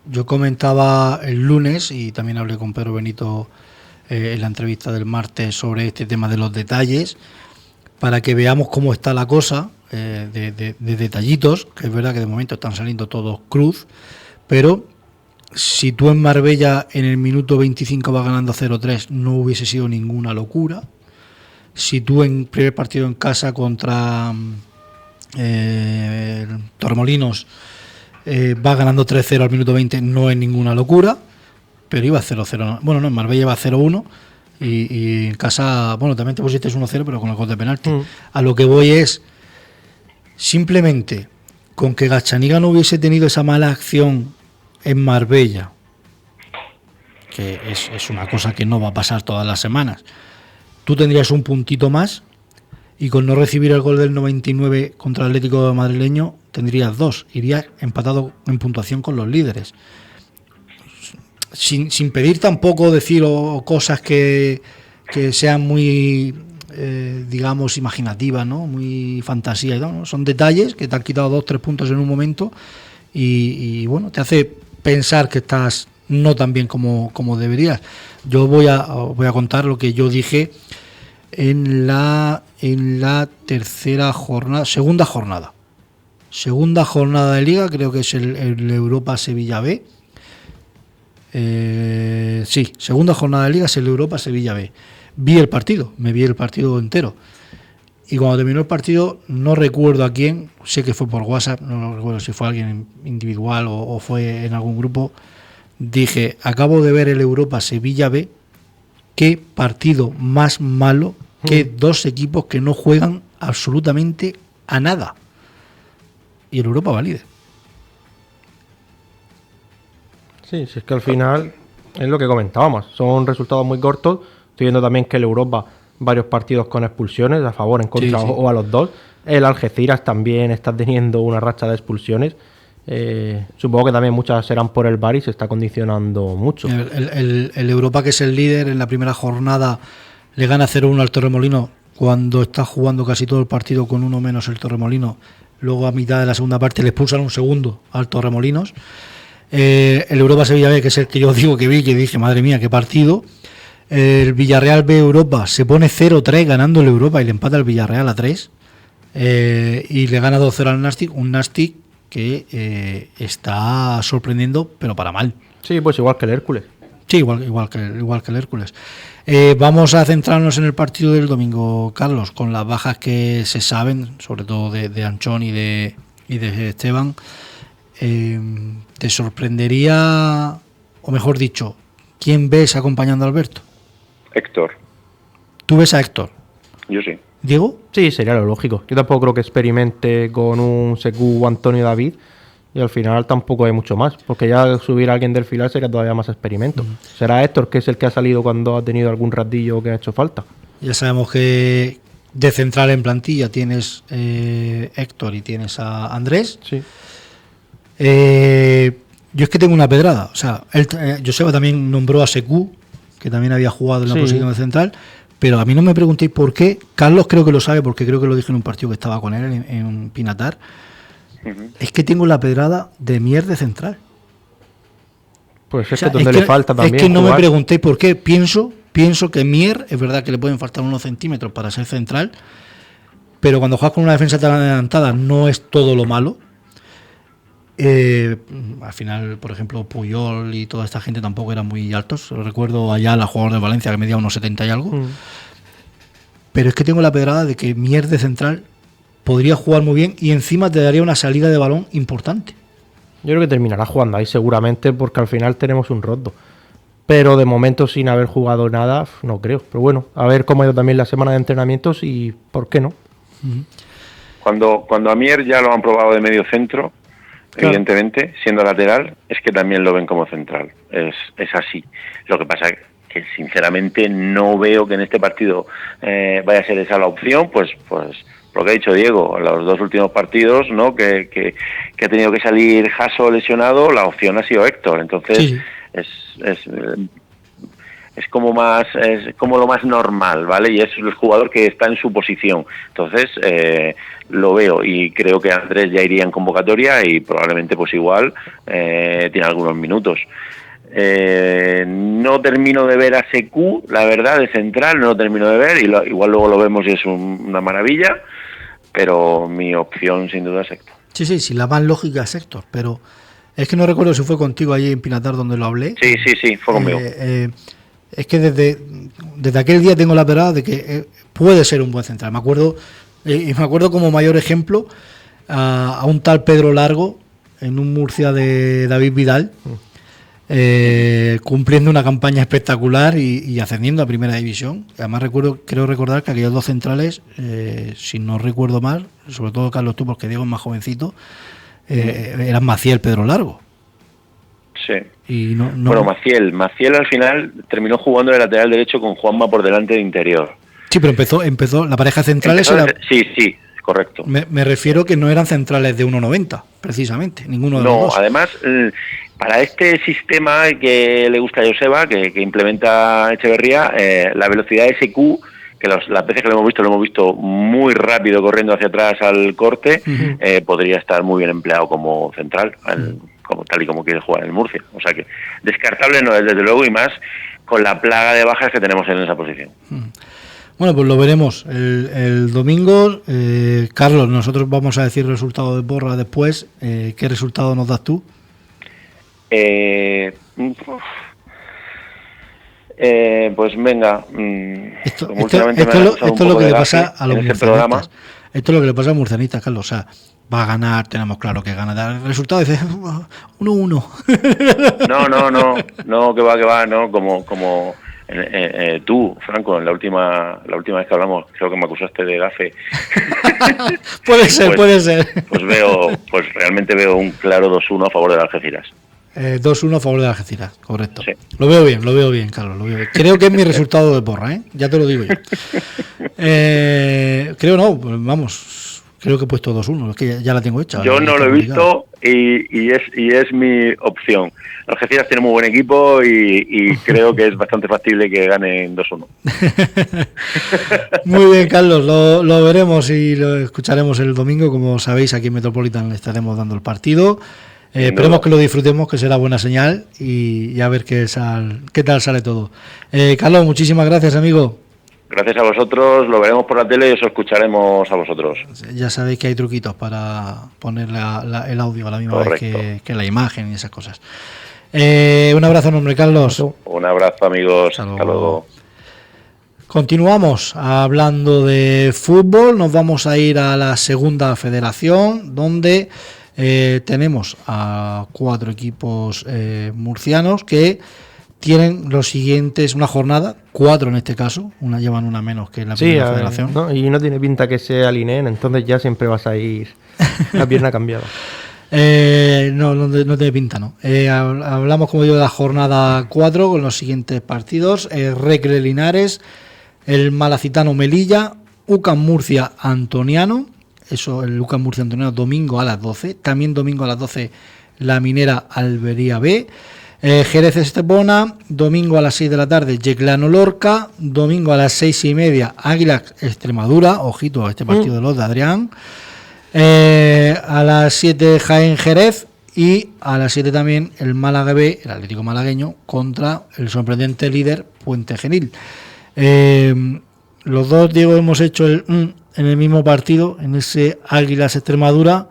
Yo comentaba el lunes, y también hablé con Pedro Benito en la entrevista del martes sobre este tema de los detalles, para que veamos cómo está la cosa, de detallitos, que es verdad que de momento están saliendo todos cruz, pero si tú en Marbella en el minuto 25 vas ganando 0-3, no hubiese sido ninguna locura. Si tú en primer partido en casa contra Torremolinos vas ganando 3-0 al minuto 20, no es ninguna locura, pero iba 0-0. Bueno, no, en Marbella iba 0-1 y en casa, bueno, también te pusiste 1-0, pero con el gol de penalti. A lo que voy es, simplemente con que Gazzaniga no hubiese tenido esa mala acción en Marbella, que es una cosa que no va a pasar todas las semanas, tú tendrías un puntito más, y con no recibir el gol del 99 contra el Atlético madrileño tendrías 2, irías empatado en puntuación con los líderes, sin pedir tampoco decir cosas que sean muy digamos imaginativas, ¿no? Muy fantasía, ¿no? Son detalles que te han quitado 2-3 puntos en un momento y bueno, te hace pensar que estás no tan bien como deberías. Yo voy a contar lo que yo dije en la segunda jornada de Liga, creo que es el Europa Sevilla B. Sí, segunda jornada de Liga es el Europa Sevilla B. Vi el partido entero. Y cuando terminó el partido, no recuerdo a quién, sé que fue por WhatsApp, no recuerdo si fue alguien individual o fue en algún grupo, dije, acabo de ver el Europa Sevilla B, qué partido más malo, que dos equipos que no juegan absolutamente a nada. Y el Europa va líder. Sí, si es que al final es lo que comentábamos, son resultados muy cortos. Estoy viendo también que el Europa, varios partidos con expulsiones, a favor, en contra, sí. O a los dos. El Algeciras también está teniendo una racha de expulsiones. Supongo que también muchas serán por el VAR y se está condicionando mucho. El Europa, que es el líder, en la primera jornada le gana 0-1 al Torremolinos cuando está jugando casi todo el partido con uno menos el Torremolinos. Luego a mitad de la segunda parte le expulsan un segundo al Torremolinos. El Europa Sevilla B, que es el que yo digo que vi, que dije, madre mía, qué partido. El Villarreal B Europa se pone 0-3 ganando el Europa y le empata el Villarreal a 3. Y le gana 2-0 al Nastic, un Nastic que está sorprendiendo, pero para mal. Sí, pues igual que el Hércules. Sí, igual que el Hércules. Vamos a centrarnos en el partido del domingo, Carlos, con las bajas que se saben, sobre todo de Anchón y de Esteban. ¿Te sorprendería, o mejor dicho, quién ves acompañando a Alberto? Héctor. ¿Tú ves a Héctor? Yo sí. ¿Diego? Sí, sería lo lógico. Yo tampoco creo que experimente con un Secu o Antonio David y al final tampoco hay mucho más, porque ya subir a alguien del final sería todavía más experimento. Será Héctor, que es el que ha salido cuando ha tenido algún ratillo que ha hecho falta. Ya sabemos que de central en plantilla tienes Héctor y tienes a Andrés. Sí. Yo es que tengo una pedrada. O sea, Joseba también nombró a Secu, que también había jugado en la posición de central, pero a mí no me preguntéis por qué. Carlos creo que lo sabe, porque creo que lo dije en un partido que estaba con él en Pinatar. Es que tengo la pedrada de Mier de central. Pues es que donde le falta también. Es que no me preguntéis por qué. Pienso que Mier, es verdad que le pueden faltar unos centímetros para ser central, pero cuando juegas con una defensa tan adelantada no es todo lo malo. Al final, por ejemplo, Puyol y toda esta gente tampoco eran muy altos. Recuerdo allá la jugadora de Valencia que medía unos 70 y algo. Pero es que tengo la pedrada de que Mier de central podría jugar muy bien y encima te daría una salida de balón importante. Yo creo que terminará jugando ahí seguramente, porque al final tenemos un roto. Pero de momento, sin haber jugado nada, no creo. Pero bueno, a ver cómo ha ido también la semana de entrenamientos y por qué no. Cuando a Mier ya lo han probado de medio centro, Claro. evidentemente, siendo lateral, es que también lo ven como central. Es así. Lo que pasa que sinceramente no veo que en este partido vaya a ser esa la opción, pues lo que ha dicho Diego, los 2 últimos partidos, ¿no? Que ha tenido que salir Jasso lesionado, la opción ha sido Héctor. Entonces Sí. es como lo más normal, ¿vale? Y es el jugador que está en su posición. Entonces lo veo y creo que Andrés ya iría en convocatoria y probablemente pues igual tiene algunos minutos. No termino de ver a Sekou, la verdad, de central, no lo termino de ver, igual luego lo vemos y es una maravilla, pero mi opción sin duda es Héctor. Sí, la más lógica es Héctor, pero es que no recuerdo si fue contigo allí en Pinatar donde lo hablé. Sí, fue conmigo. Es que desde aquel día tengo la verdad de que puede ser un buen central. Me acuerdo como mayor ejemplo a un tal Pedro Largo en un Murcia de David Vidal, cumpliendo una campaña espectacular y ascendiendo a Primera División. Además creo recordar que aquellos 2 centrales, si no recuerdo mal, sobre todo Carlos tú, porque Diego es más jovencito, eran Maciel, Pedro Largo. Sí. Y no... Bueno, Maciel al final terminó jugando de lateral derecho con Juanma por delante de interior. Sí, pero empezó la pareja centrales Sí, correcto. Me refiero que no eran centrales de 1,90, precisamente, ninguno de los dos. No, además, para este sistema que le gusta a Joseba, que implementa Echeverría, la velocidad de SQ, que las veces que lo hemos visto muy rápido corriendo hacia atrás al corte, podría estar muy bien empleado como central, tal y como quiere jugar en Murcia. O sea que descartable no es, desde luego, y más con la plaga de bajas que tenemos en esa posición. Bueno, pues lo veremos el domingo. Carlos, nosotros vamos a decir el resultado de porra después. ¿Qué resultado nos das tú? Pues venga. Esto es lo que le pasa a los murcianistas. Esto es lo que le pasa a los murcianistas, Carlos. O sea, va a ganar, tenemos claro que gana. El resultado dice 1-1. No, que va, no, como tú, Franco, en la última vez que hablamos, creo que me acusaste de gafe. puede ser. Pues realmente veo un claro 2-1 a favor de Algeciras. 2-1 a favor de Algeciras, correcto. Sí. Lo veo bien, Carlos. Lo veo bien. Creo que es mi resultado de porra, ya te lo digo yo. Creo no, pues vamos. Creo que he puesto 2-1, es que ya la tengo hecha. Yo no lo he visto y es mi opción. Algeciras tiene muy buen equipo y creo que es bastante factible que ganen 2-1. Muy bien, Carlos, lo veremos y lo escucharemos el domingo. Como sabéis, aquí en Metropolitan le estaremos dando el partido. Esperemos que lo disfrutemos, que será buena señal y a ver qué tal sale todo. Carlos, muchísimas gracias, amigo. Gracias a vosotros, lo veremos por la tele y os escucharemos a vosotros. Ya sabéis que hay truquitos para poner el audio a la misma vez que la imagen y esas cosas. Un abrazo enorme, Carlos. Un abrazo, amigos. Hasta luego. Continuamos hablando de fútbol. Nos vamos a ir a la segunda federación, donde tenemos a 4 equipos murcianos que tienen los siguientes, una jornada, 4 en este caso, llevan una menos que la primera federación. ¿no? Y no tiene pinta que se alineen, entonces ya siempre vas a ir la pierna cambiada. No tiene pinta, ¿no? Hablamos, como digo, de la jornada 4 con los siguientes partidos: Recre Linares, el Malacitano Melilla, UCAM Murcia Antoniano. Eso, el UCAM Murcia Antoniano, domingo a las 12. También domingo a las 12, la Minera Albería B. Jerez Estepona, domingo a las 6 de la tarde, Yeclano Lorca, domingo a las 6:30, Águilas Extremadura, ojito a este partido de los de Adrián, a las 7 Jaén Jerez y a las 7 también el Málaga B, el Atlético Malagueño, contra el sorprendente líder Puente Genil. Los dos, Diego, hemos hecho en el mismo partido, en ese Águilas Extremadura.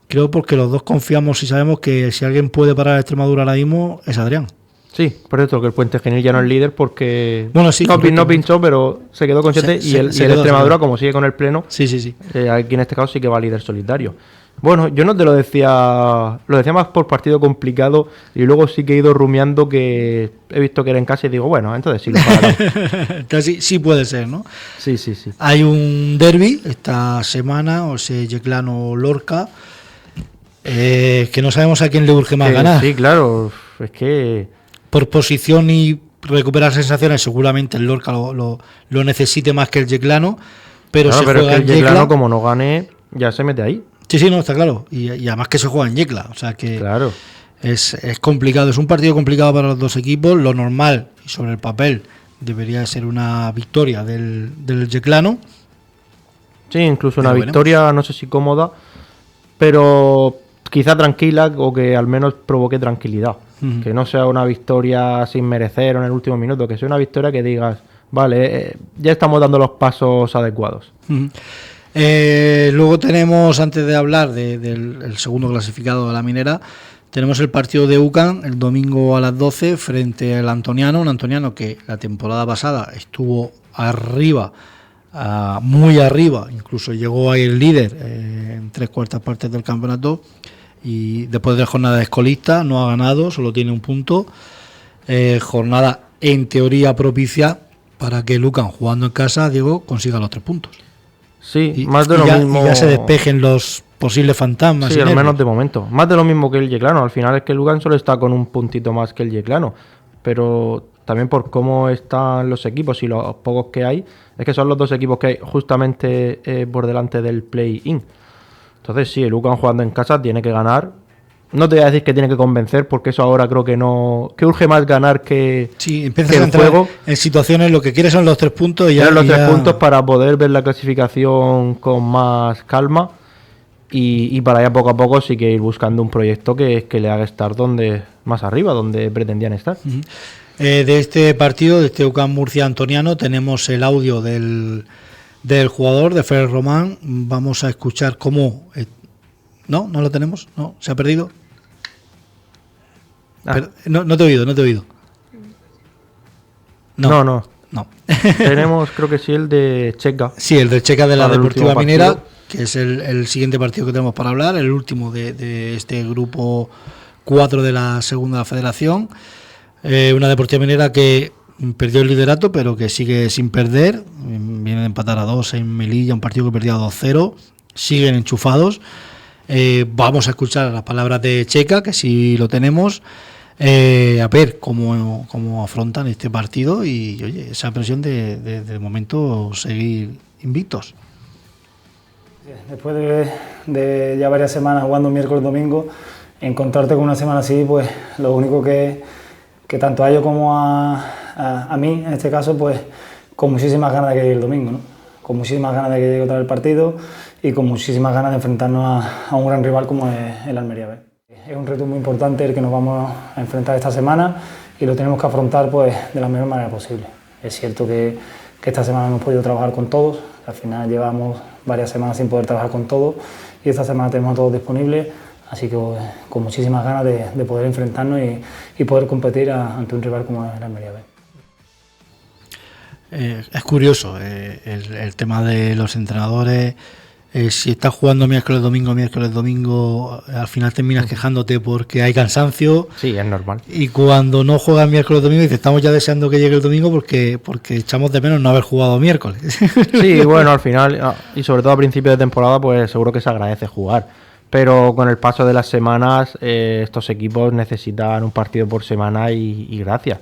Creo porque los dos confiamos y sabemos que si alguien puede parar a Extremadura ahora mismo es Adrián. Sí, por eso que el Puente Genil ya no es líder porque bueno, sí, no pinchó, pero se quedó con 7 y el Extremadura, como sigue con el pleno, sí. Aquí en este caso sí que va líder solitario. Bueno, yo no te lo decía más por partido complicado y luego sí que he ido rumiando que he visto que era en casa y digo, bueno, entonces sí lo paramos. Entonces sí puede ser, ¿no? Sí. Hay un derbi esta semana, o sea, Yeclano Lorca. Que no sabemos a quién le urge más ganar. Sí, claro, es que... Por posición y recuperar sensaciones, seguramente el Lorca lo necesite más que el Yeclano, pero claro, se pero juega es que el en Yeclano, Yecla. como no gane, ya se mete ahí. Sí, no, está claro. Y además que se juega en Yecla, o sea que Claro. es complicado. Es un partido complicado para los dos equipos. Lo normal, y sobre el papel, debería ser una victoria del Yeclano. Sí, incluso Pero una victoria, no sé si cómoda, pero quizá tranquila o que al menos provoque tranquilidad. Ujú. Que no sea una victoria sin merecer o en el último minuto, que sea una victoria que digas, vale, ya estamos dando los pasos adecuados. Ujú. Luego tenemos, antes de hablar del segundo clasificado de la Minera, tenemos el partido de UCAN el domingo a las 12 frente al Antoniano, un Antoniano que la temporada pasada estuvo arriba, muy arriba, incluso llegó a ir líder en 3/4 partes del campeonato, y después de la jornada de escolista no ha ganado, solo tiene un punto. Jornada en teoría propicia para que el UCAN, jugando en casa, Diego, consiga los 3 puntos. Sí, más de lo mismo. Y ya se despejen los posibles fantasmas. Sí, y al nervios. menos de momento. Más de lo mismo que el Yeclano. Al final es que el Lugan solo está con un puntito más que el Yeclano. Pero también por cómo están los equipos y los pocos que hay, es que son los dos equipos que hay justamente por delante del play-in. Entonces sí, el Lugan jugando en casa tiene que ganar. No te voy a decir que tiene que convencer, porque eso ahora creo que no... Que urge más ganar que, Sí, empiezas que a el entrar juego. en situaciones, lo que quieres son los 3 puntos y ya. Tener los y 3 ya- puntos para poder ver la clasificación con más calma y para allá poco a poco sí que ir buscando un proyecto que le haga estar donde más arriba, donde pretendían estar. Ujú. De este partido, de este UCAN Murcia Antoniano, tenemos el audio del jugador, de Fer Román. Vamos a escuchar cómo... ¿No? ¿No lo tenemos? ¿No? ¿Se ha perdido? Ah. No te he oído. No. No. Tenemos creo que sí el de Checa. Sí, el del Checa de la Para el Deportiva último Minera, partido. que es el siguiente partido que tenemos para hablar, el último de este grupo 4 de la segunda federación. Una Deportiva Minera que perdió el liderato, pero que sigue sin perder. Viene de empatar a 2 en Melilla, un partido que perdía 2-0. Siguen enchufados. Vamos a escuchar las palabras de Checa, que sí lo tenemos. A ver cómo afrontan este partido y, oye, esa presión de momento seguir invictos. Después de ya varias semanas jugando miércoles domingo, encontrarte con una semana así, pues lo único que tanto a ellos como a mí, en este caso, pues con muchísimas ganas de que llegue el domingo, ¿no? Con muchísimas ganas de que llegue otra vez el partido y con muchísimas ganas de enfrentarnos a un gran rival como es el Almería B. Es un reto muy importante el que nos vamos a enfrentar esta semana y lo tenemos que afrontar pues de la mejor manera posible. Es cierto que esta semana no hemos podido trabajar con todos, al final llevamos varias semanas sin poder trabajar con todos y esta semana tenemos a todos disponibles, así que pues, con muchísimas ganas de poder enfrentarnos y poder competir ante un rival como el Almería B. Es curioso el tema de los entrenadores. Si estás jugando miércoles domingo, al final terminas quejándote porque hay cansancio. Sí, es normal. Y cuando no juegas miércoles domingo, dices, estamos ya deseando que llegue el domingo porque echamos de menos no haber jugado miércoles. Sí, bueno, al final, y sobre todo a principio de temporada, pues seguro que se agradece jugar. Pero con el paso de las semanas, estos equipos necesitan un partido por semana y gracias.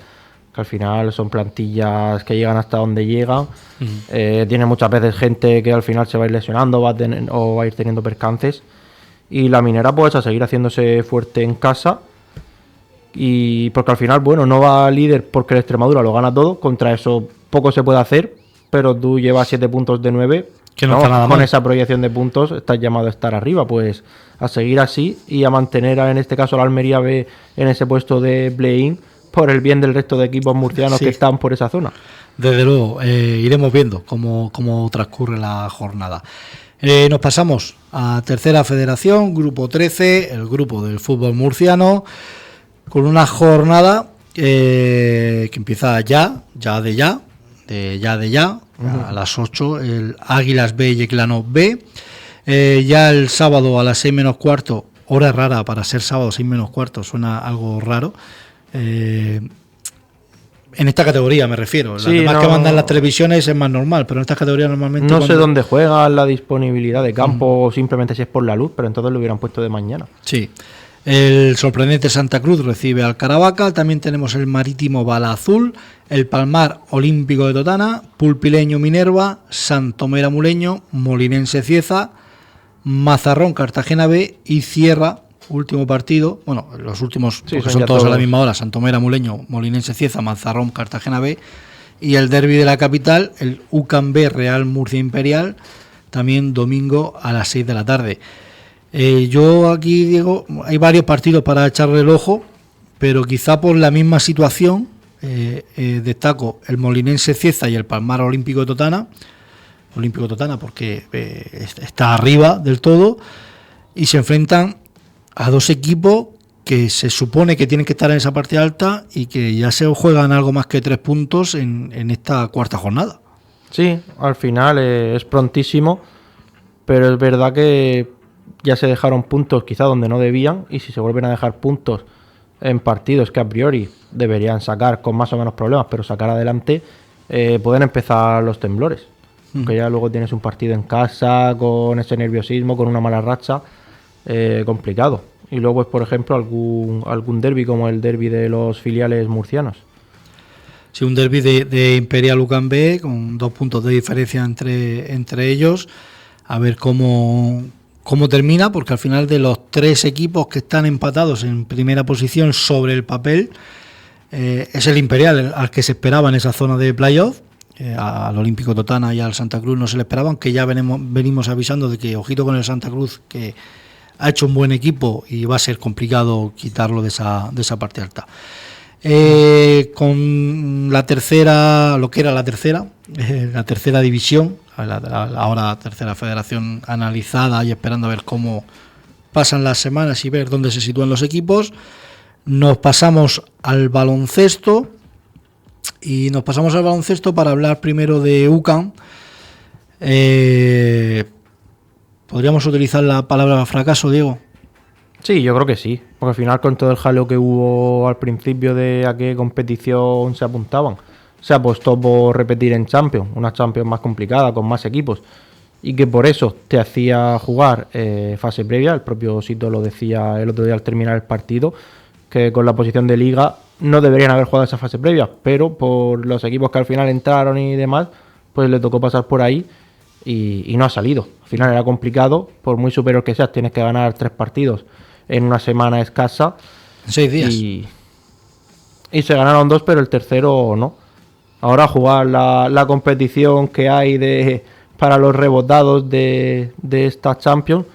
Que al final son plantillas que llegan hasta donde llegan. Tiene muchas veces gente que al final se va a ir lesionando o va a ir teniendo percances. Y la Minera pues a seguir haciéndose fuerte en casa. Y porque al final, bueno, no va líder porque el Extremadura lo gana todo. Contra eso poco se puede hacer. Pero tú llevas 7 puntos de 9. Que no está nada con mal. esa proyección de puntos estás llamado a estar arriba. Pues a seguir así y a mantener en este caso la Almería B en ese puesto de play-in, por el bien del resto de equipos murcianos Sí. que están por esa zona. Desde luego, iremos viendo cómo transcurre la jornada. Nos pasamos a tercera federación, grupo 13, el grupo del fútbol murciano, con una jornada que empieza ya, a las 8, el Águilas B y Yeclano B. Ya el sábado a las 6 menos cuarto, hora rara para ser sábado 6 menos cuarto, suena algo raro. En esta categoría me refiero. Las Sí, demás no, que mandan las televisiones es más normal, pero en esta categoría normalmente... No sé dónde juegan, la disponibilidad de campo, o simplemente si es por la luz, pero entonces lo hubieran puesto de mañana. Sí. El sorprendente Santa Cruz recibe al Caravaca. También tenemos el Marítimo Bala Azul, el Palmar Olímpico de Totana, Pulpileño Minerva, Santomera Muleño, Molinense Cieza, Mazarrón Cartagena B y cierra, último partido, bueno, los últimos, Sí, porque son son ya todos a la todos. misma hora, Santomera Muleño, Molinense Cieza, Mazarrón Cartagena B, y el derbi de la capital, el UCAM B Real Murcia Imperial, también domingo a las 6 de la tarde. Yo aquí, Diego, hay varios partidos para echarle el ojo, pero quizá por la misma situación destaco el Molinense Cieza y el Palmar Olímpico Totana porque está arriba del todo, y se enfrentan a dos equipos que se supone que tienen que estar en esa parte alta y que ya se juegan algo más que 3 puntos en esta cuarta jornada. Sí, al final es prontísimo, pero es verdad que ya se dejaron puntos quizá donde no debían, y si se vuelven a dejar puntos en partidos que a priori deberían sacar con más o menos problemas, pero sacar adelante, pueden empezar los temblores. Porque ya luego tienes un partido en casa con ese nerviosismo, con una mala racha, complicado. Y luego es, por ejemplo, algún derbi como el derbi de los filiales murcianos. Sí, un derbi de Imperial UCAM B con 2 puntos de diferencia entre ellos. A ver cómo termina, porque al final de los 3 equipos que están empatados en primera posición sobre el papel, es el Imperial al que se esperaba en esa zona de playoff. Al Olímpico Totana y al Santa Cruz no se le esperaban, que ya venimos avisando de que ojito con el Santa Cruz, que ha hecho un buen equipo y va a ser complicado quitarlo de esa parte alta. Con la tercera, lo que era la tercera división, ahora tercera federación analizada y esperando a ver cómo pasan las semanas y ver dónde se sitúan los equipos, nos pasamos al baloncesto. Y nos pasamos al baloncesto para hablar primero de UCAM. ¿Podríamos utilizar la palabra fracaso, Diego? Sí, yo creo que sí, porque al final con todo el jaleo que hubo al principio de a qué competición se apuntaban, se apostó por repetir en Champions, una Champions más complicada, con más equipos, y que por eso te hacía jugar fase previa. El propio Sito lo decía el otro día al terminar el partido, que con la posición de liga no deberían haber jugado esa fase previa, pero por los equipos que al final entraron y demás, pues le tocó pasar por ahí y no ha salido. Al final era complicado, por muy superior que seas, tienes que ganar 3 partidos en una semana escasa. 6 días. Y se ganaron 2, pero el tercero no. Ahora jugar la competición que hay para los rebotados de esta Champions,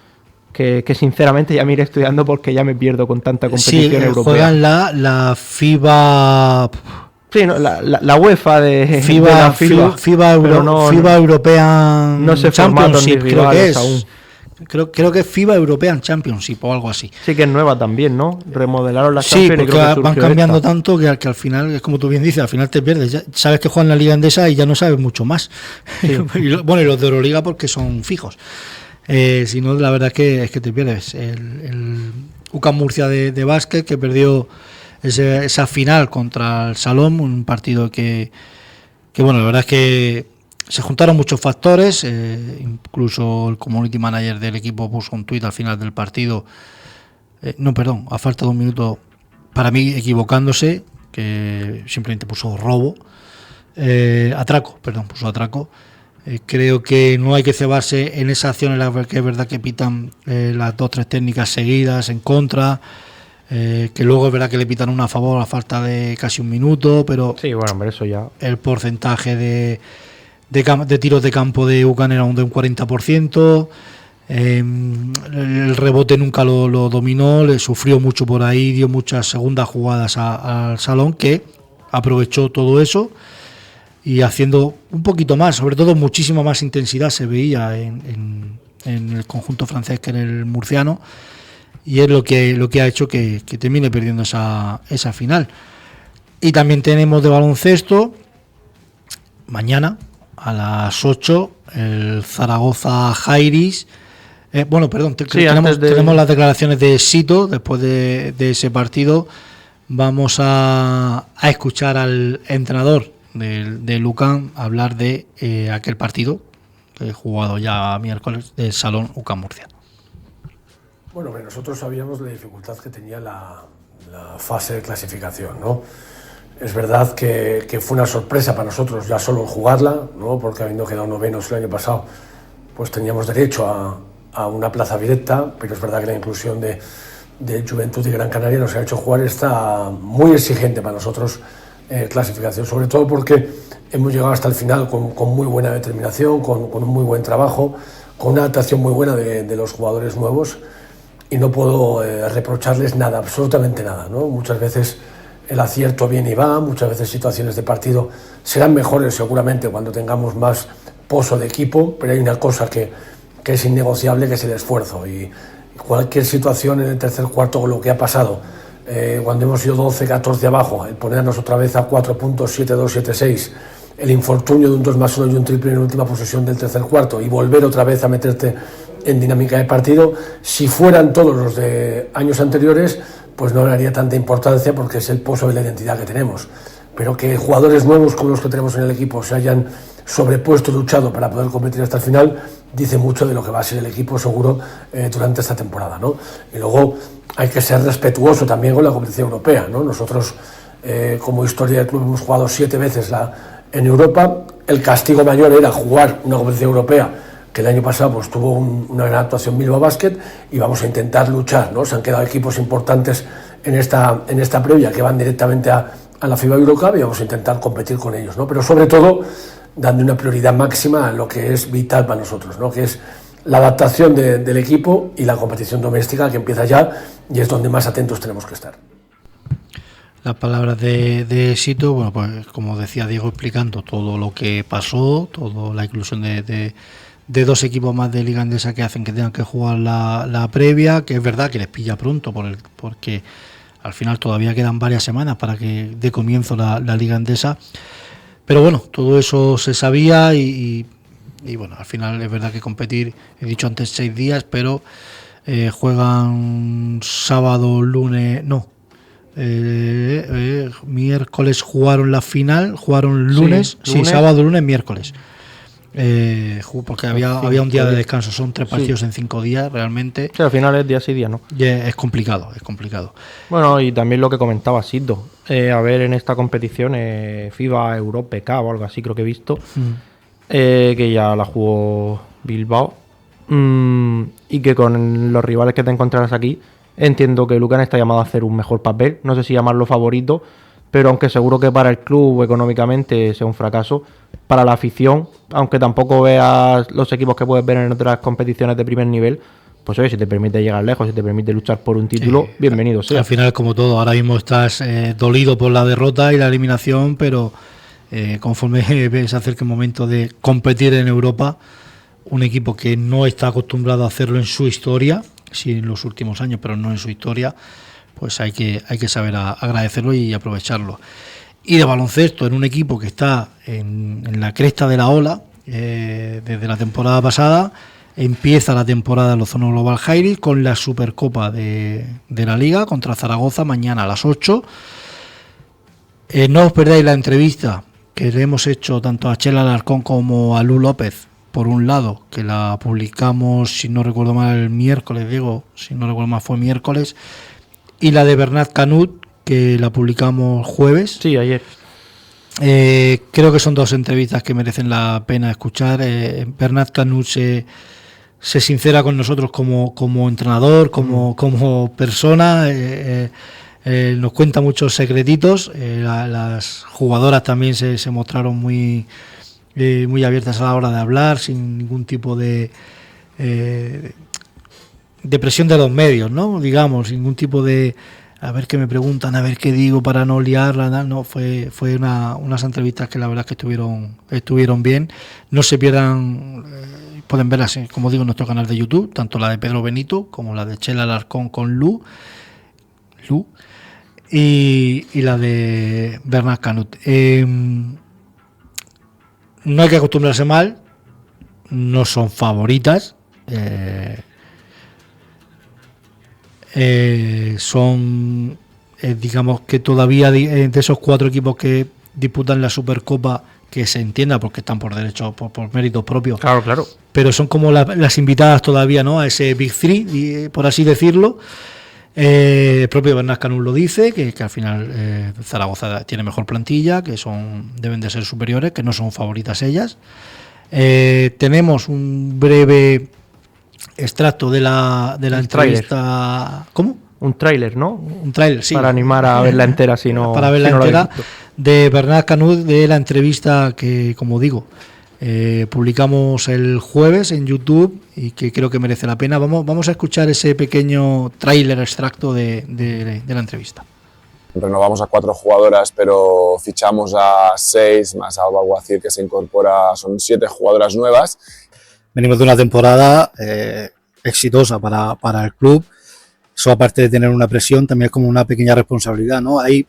que sinceramente ya me iré estudiando porque ya me pierdo con tanta competición europea. Juegan la FIBA... Sí, no, la UEFA de FIBA European no sé Championship, creo que es. Aún. Creo que es FIBA European Championship o algo así. Sí, que es nueva también, ¿no? Remodelaron la Sí, Champions. porque van cambiando tanto que al final, es como tú bien dices, al final te pierdes. Ya sabes que juegan la Liga Endesa y ya no sabes mucho más. Sí. Bueno, y los de Euroliga porque son fijos. Si no, la verdad es que te pierdes. El UCAM Murcia de básquet, que perdió esa final contra el Salón, un partido que bueno, la verdad es que se juntaron muchos factores, incluso el community manager del equipo puso un tuit al final del partido, a falta de un minuto, para mí equivocándose, que simplemente puso robo, puso atraco. Creo que no hay que cebarse en esa acción en la que es verdad que pitan las 2-3 técnicas seguidas en contra, que luego es verdad que le pitan una a favor a falta de casi un minuto, pero sí, bueno, hombre, eso ya. El porcentaje de tiros de campo de UCAM era de un 40%, el rebote nunca lo dominó, le sufrió mucho por ahí, dio muchas segundas jugadas al Salón, que aprovechó todo eso y haciendo un poquito más, sobre todo muchísima más intensidad se veía en el conjunto francés que en el murciano, y es lo que ha hecho que termine perdiendo esa final. Y también tenemos de baloncesto mañana a las 8 el Zaragoza Jairis. Tenemos las declaraciones de Sito después de ese partido. vamos a escuchar al entrenador de UCAM hablar de aquel partido que he jugado ya miércoles del Salón UCAM Murcia. Bueno, nosotros sabíamos la dificultad que tenía la fase de clasificación, ¿no? Es verdad que fue una sorpresa para nosotros ya solo jugarla, ¿no? Porque habiendo quedado novenos el año pasado, pues teníamos derecho a una plaza directa, pero es verdad que la inclusión de Juventud y Gran Canaria nos ha hecho jugar esta muy exigente para nosotros clasificación, sobre todo porque hemos llegado hasta el final con muy buena determinación, con un muy buen trabajo, con una adaptación muy buena de los jugadores nuevos, y no puedo reprocharles nada, absolutamente nada, ¿no? Muchas veces el acierto viene y va, muchas veces situaciones de partido serán mejores seguramente cuando tengamos más pozo de equipo, pero hay una cosa que es innegociable, que es el esfuerzo, y cualquier situación en el tercer cuarto con lo que ha pasado, cuando hemos ido 12-14 abajo, el ponernos otra vez a 4 puntos, 7-2, 7-6, el infortunio de un 2+1 y un triple en última posesión del tercer cuarto y volver otra vez a meterte en dinámica de partido, si fueran todos los de años anteriores, pues no le haría tanta importancia porque es el pozo de la identidad que tenemos. Pero que jugadores nuevos como los que tenemos en el equipo se hayan sobrepuesto y luchado para poder competir hasta el final, dice mucho de lo que va a ser el equipo seguro durante esta temporada, ¿no? Y luego hay que ser respetuoso también con la competición europea, ¿no? Nosotros, como historia del club, hemos jugado 7 veces en Europa. El castigo mayor era jugar una competición europea, que el año pasado pues tuvo una gran actuación Bilbao Basket, y vamos a intentar luchar, ¿no? Se han quedado equipos importantes en esta previa que van directamente a la FIBA Eurocup, y vamos a intentar competir con ellos, ¿no? Pero sobre todo dando una prioridad máxima a lo que es vital para nosotros, ¿no? Que es la adaptación del equipo y la competición doméstica, que empieza ya, y es donde más atentos tenemos que estar. Las palabras de Sito, bueno, pues como decía Diego, explicando todo lo que pasó, toda la inclusión de 2 equipos más de Liga Endesa que hacen que tengan que jugar la previa, que es verdad que les pilla pronto porque al final todavía quedan varias semanas para que dé comienzo la Liga Endesa. Pero bueno, todo eso se sabía y bueno, al final es verdad que competir, he dicho antes 6 días, pero juegan sábado, lunes, no. Miércoles jugaron la final, jugaron lunes, sí, sábado, lunes, miércoles. Porque había un día de descanso, son 3 partidos en 5 días realmente. Sí, al final es día sí, día no. Es complicado. Bueno, y también lo que comentaba Sito, a ver en esta competición, FIBA Europe Cup o algo así creo que he visto, que ya la jugó Bilbao, y que con los rivales que te encontrarás aquí, entiendo que Lucan está llamado a hacer un mejor papel, no sé si llamarlo favorito, pero aunque seguro que para el club económicamente sea un fracaso, para la afición, aunque tampoco veas los equipos que puedes ver en otras competiciones de primer nivel, pues oye, si te permite llegar lejos, si te permite luchar por un título, bienvenido sea. Al final es como todo, ahora mismo estás dolido por la derrota y la eliminación, pero conforme se acerca el momento de competir en Europa, un equipo que no está acostumbrado a hacerlo en su historia, sí en los últimos años, pero no en su historia, pues hay que saber agradecerlo y aprovecharlo. Y de baloncesto, en un equipo que está en la cresta de la ola, desde la temporada pasada, empieza la temporada de Ozono Global Jairis con la Supercopa de la Liga contra Zaragoza mañana a las 8. No os perdáis la entrevista que le hemos hecho tanto a Chela Alarcón como a Lu López, por un lado, que la publicamos, si no recuerdo mal, el miércoles, digo, si no recuerdo mal fue miércoles, y la de Bernat Canut, que la publicamos jueves. Sí, ayer. Creo que son 2 entrevistas que merecen la pena escuchar. Bernat Canut se sincera con nosotros como entrenador, como persona, nos cuenta muchos secretitos. Las jugadoras también se mostraron muy abiertas a la hora de hablar, sin ningún tipo de presión de los medios, ¿no? Digamos, ningún tipo de a ver qué me preguntan, a ver qué digo para no liarla. No, fue unas entrevistas que la verdad es que estuvieron bien. No se pierdan, pueden verlas, como digo, en nuestro canal de YouTube, tanto la de Pedro Benito como la de Chela Alarcón con Lu y la de Bernat Canut. No hay que acostumbrarse mal, no son favoritas, son digamos que todavía de esos 4 equipos que disputan la Supercopa, que se entienda porque están por derecho, por méritos propios. Claro. Pero son como las invitadas todavía, ¿no? A ese Big Three, por así decirlo. El propio Bernat Canut lo dice, que al final Zaragoza tiene mejor plantilla, que deben de ser superiores, que no son favoritas ellas. Tenemos un breve extracto de la entrevista. Tráiler. ¿Cómo? Un tráiler, ¿no? Un tráiler, sí. Para animar a verla entera, si no. Para verla entera, de Bernat Canut, de la entrevista que, como digo, publicamos el jueves en YouTube y que creo que merece la pena. Vamos a escuchar ese pequeño tráiler extracto de la entrevista. Renovamos a 4 jugadoras, pero fichamos a 6, más Alba Alguacil, que se incorpora, son 7 jugadoras nuevas. Venimos de una temporada exitosa para el club. Eso, aparte de tener una presión, también es como una pequeña responsabilidad, ¿no? Hay,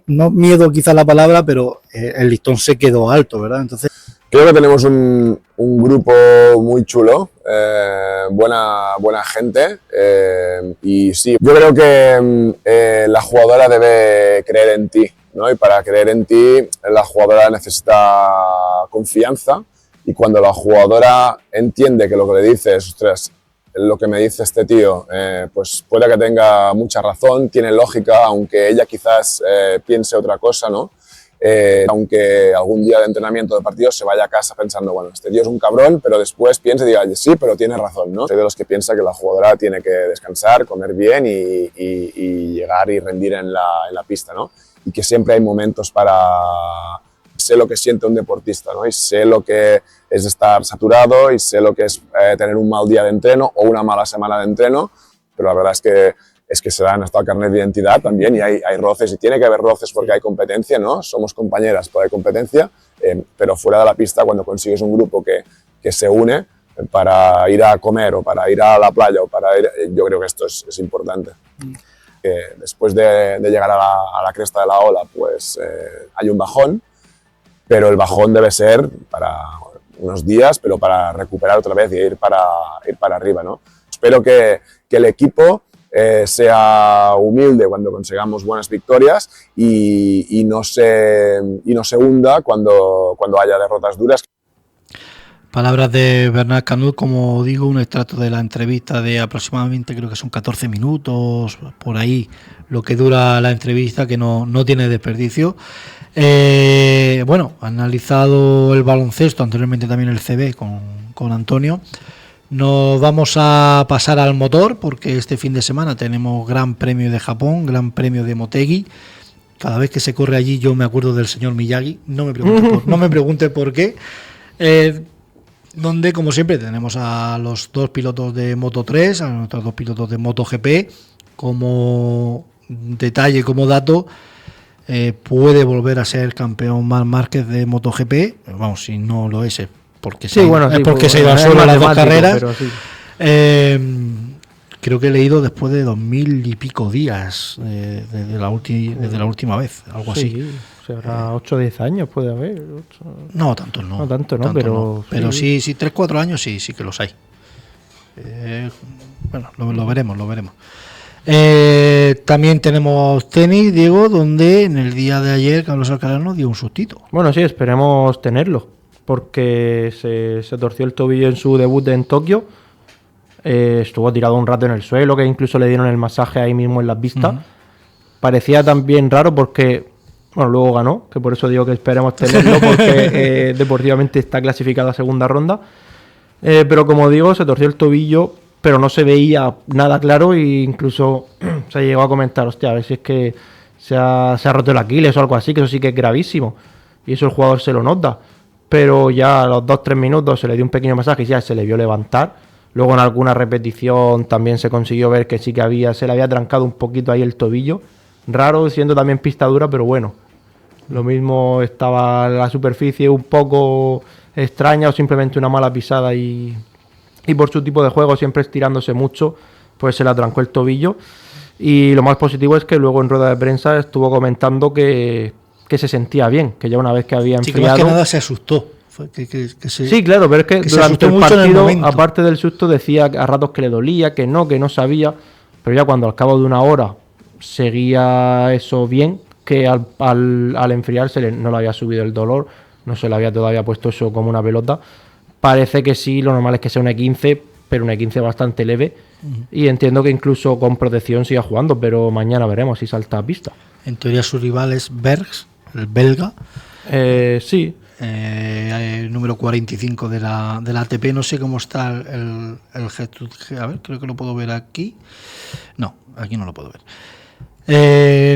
no miedo quizá la palabra, pero el listón se quedó alto, ¿verdad? Entonces, creo que tenemos un grupo muy chulo, buena gente, y sí, yo creo que la jugadora debe creer en ti, ¿no? Y para creer en ti, la jugadora necesita confianza, y cuando la jugadora entiende que lo que le dices, ostras, lo que me dice este tío, pues puede que tenga mucha razón, tiene lógica, aunque ella quizás piense otra cosa, ¿no? Aunque algún día de entrenamiento de partido se vaya a casa pensando, bueno, este tío es un cabrón, pero después piense y diga, sí, pero tiene razón, ¿no? Soy de los que piensa que la jugadora tiene que descansar, comer bien y llegar y rendir en la pista, ¿no? Y que siempre hay momentos para... Sé lo que siente un deportista, ¿no? Y sé lo que es estar saturado y sé lo que es tener un mal día de entreno o una mala semana de entreno, pero la verdad es que se dan hasta el carnet de identidad también y hay roces, y tiene que haber roces porque hay competencia, ¿no? Somos compañeras, pero hay competencia, pero fuera de la pista, cuando consigues un grupo que se une para ir a comer o para ir a la playa o para ir, yo creo que esto es importante. Después de llegar a la cresta de la ola, pues hay un bajón, pero el bajón debe ser para unos días, pero para recuperar otra vez y ir para arriba, ¿no? Espero que el equipo sea humilde cuando consigamos buenas victorias y no se hunda cuando haya derrotas duras. Palabras de Bernat Canut, como digo, un extracto de la entrevista de aproximadamente, creo que son 14 minutos, por ahí, lo que dura la entrevista, que no tiene desperdicio. Bueno, analizado el baloncesto, anteriormente también el CB con Antonio. Nos vamos a pasar al motor, porque este fin de semana tenemos Gran Premio de Japón, Gran Premio de Motegi. Cada vez que se corre allí yo me acuerdo del señor Miyagi, no me pregunte por qué. Donde, como siempre, tenemos a los 2 pilotos de Moto3, a nuestros 2 pilotos de MotoGP. Como detalle, como dato, puede volver a ser campeón Marc Márquez de MotoGP. Vamos, si no lo es, porque se ha ido al suelo a las 2 carreras. Sí. Creo que he leído después de 2000 y pico días desde la última vez, algo así. O sea, 8 o 10 años puede haber. No, tanto no. No tanto, ¿no? Pero sí, 3-4 años sí que los hay. Bueno, lo veremos. También tenemos tenis, Diego, donde en el día de ayer Carlos Alcaraz nos dio un sustito. Bueno, sí, esperemos tenerlo, porque se torció el tobillo en su debut en Tokio. Estuvo tirado un rato en el suelo, que incluso le dieron el masaje ahí mismo en las vistas. Uh-huh. Parecía también raro porque... Bueno, luego ganó, que por eso digo que esperemos tenerlo, porque deportivamente está clasificado a segunda ronda. Pero como digo, se torció el tobillo, pero no se veía nada claro e incluso se llegó a comentar, hostia, a ver si es que se ha roto el Aquiles o algo así, que eso sí que es gravísimo. Y eso el jugador se lo nota. Pero ya a los 2-3 minutos se le dio un pequeño masaje y ya se le vio levantar. Luego en alguna repetición también se consiguió ver que sí que se le había trancado un poquito ahí el tobillo. Raro, siendo también pista dura, pero bueno. Lo mismo estaba la superficie un poco extraña o simplemente una mala pisada y por su tipo de juego, siempre estirándose mucho, pues se le atrancó el tobillo. Y lo más positivo es que luego en rueda de prensa estuvo comentando que se sentía bien, que ya una vez que había enfriado... Sí, que más que nada se asustó. Sí, claro, pero es que durante el partido, aparte del susto, decía a ratos que le dolía, que no sabía, pero ya cuando al cabo de una hora seguía eso bien, que al enfriarse no le había subido el dolor, no se le había todavía puesto eso como una pelota. Parece que sí, lo normal es que sea una E15, pero una E15 bastante leve. Y entiendo que incluso con protección siga jugando, pero mañana veremos si salta a pista. En teoría su rival es Bergs, el belga. Sí. Número 45 de la ATP. No sé cómo está el G2G. A ver, creo que lo puedo ver aquí. No, aquí no lo puedo ver.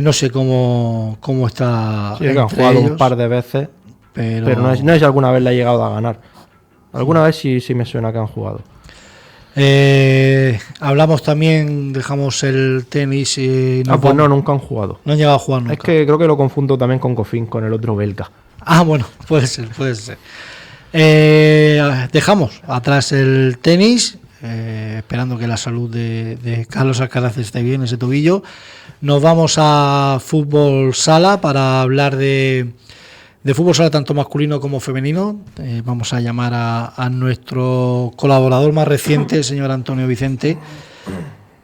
No sé cómo está. Sí, que han jugado ellos un par de veces, pero no es si alguna vez le ha llegado a ganar. Alguna vez sí me suena que han jugado. Hablamos también, dejamos el tenis y pues no, nunca han jugado. No han llegado a jugar nunca. Es que creo que lo confundo también con Goffin, con el otro belga. Bueno, puede ser. Dejamos atrás el tenis, esperando que la salud de Carlos Alcaraz esté bien, ese tobillo. Nos vamos a fútbol sala para hablar de fútbol sala tanto masculino como femenino. Vamos a llamar a nuestro colaborador más reciente, el señor Antonio Vicente.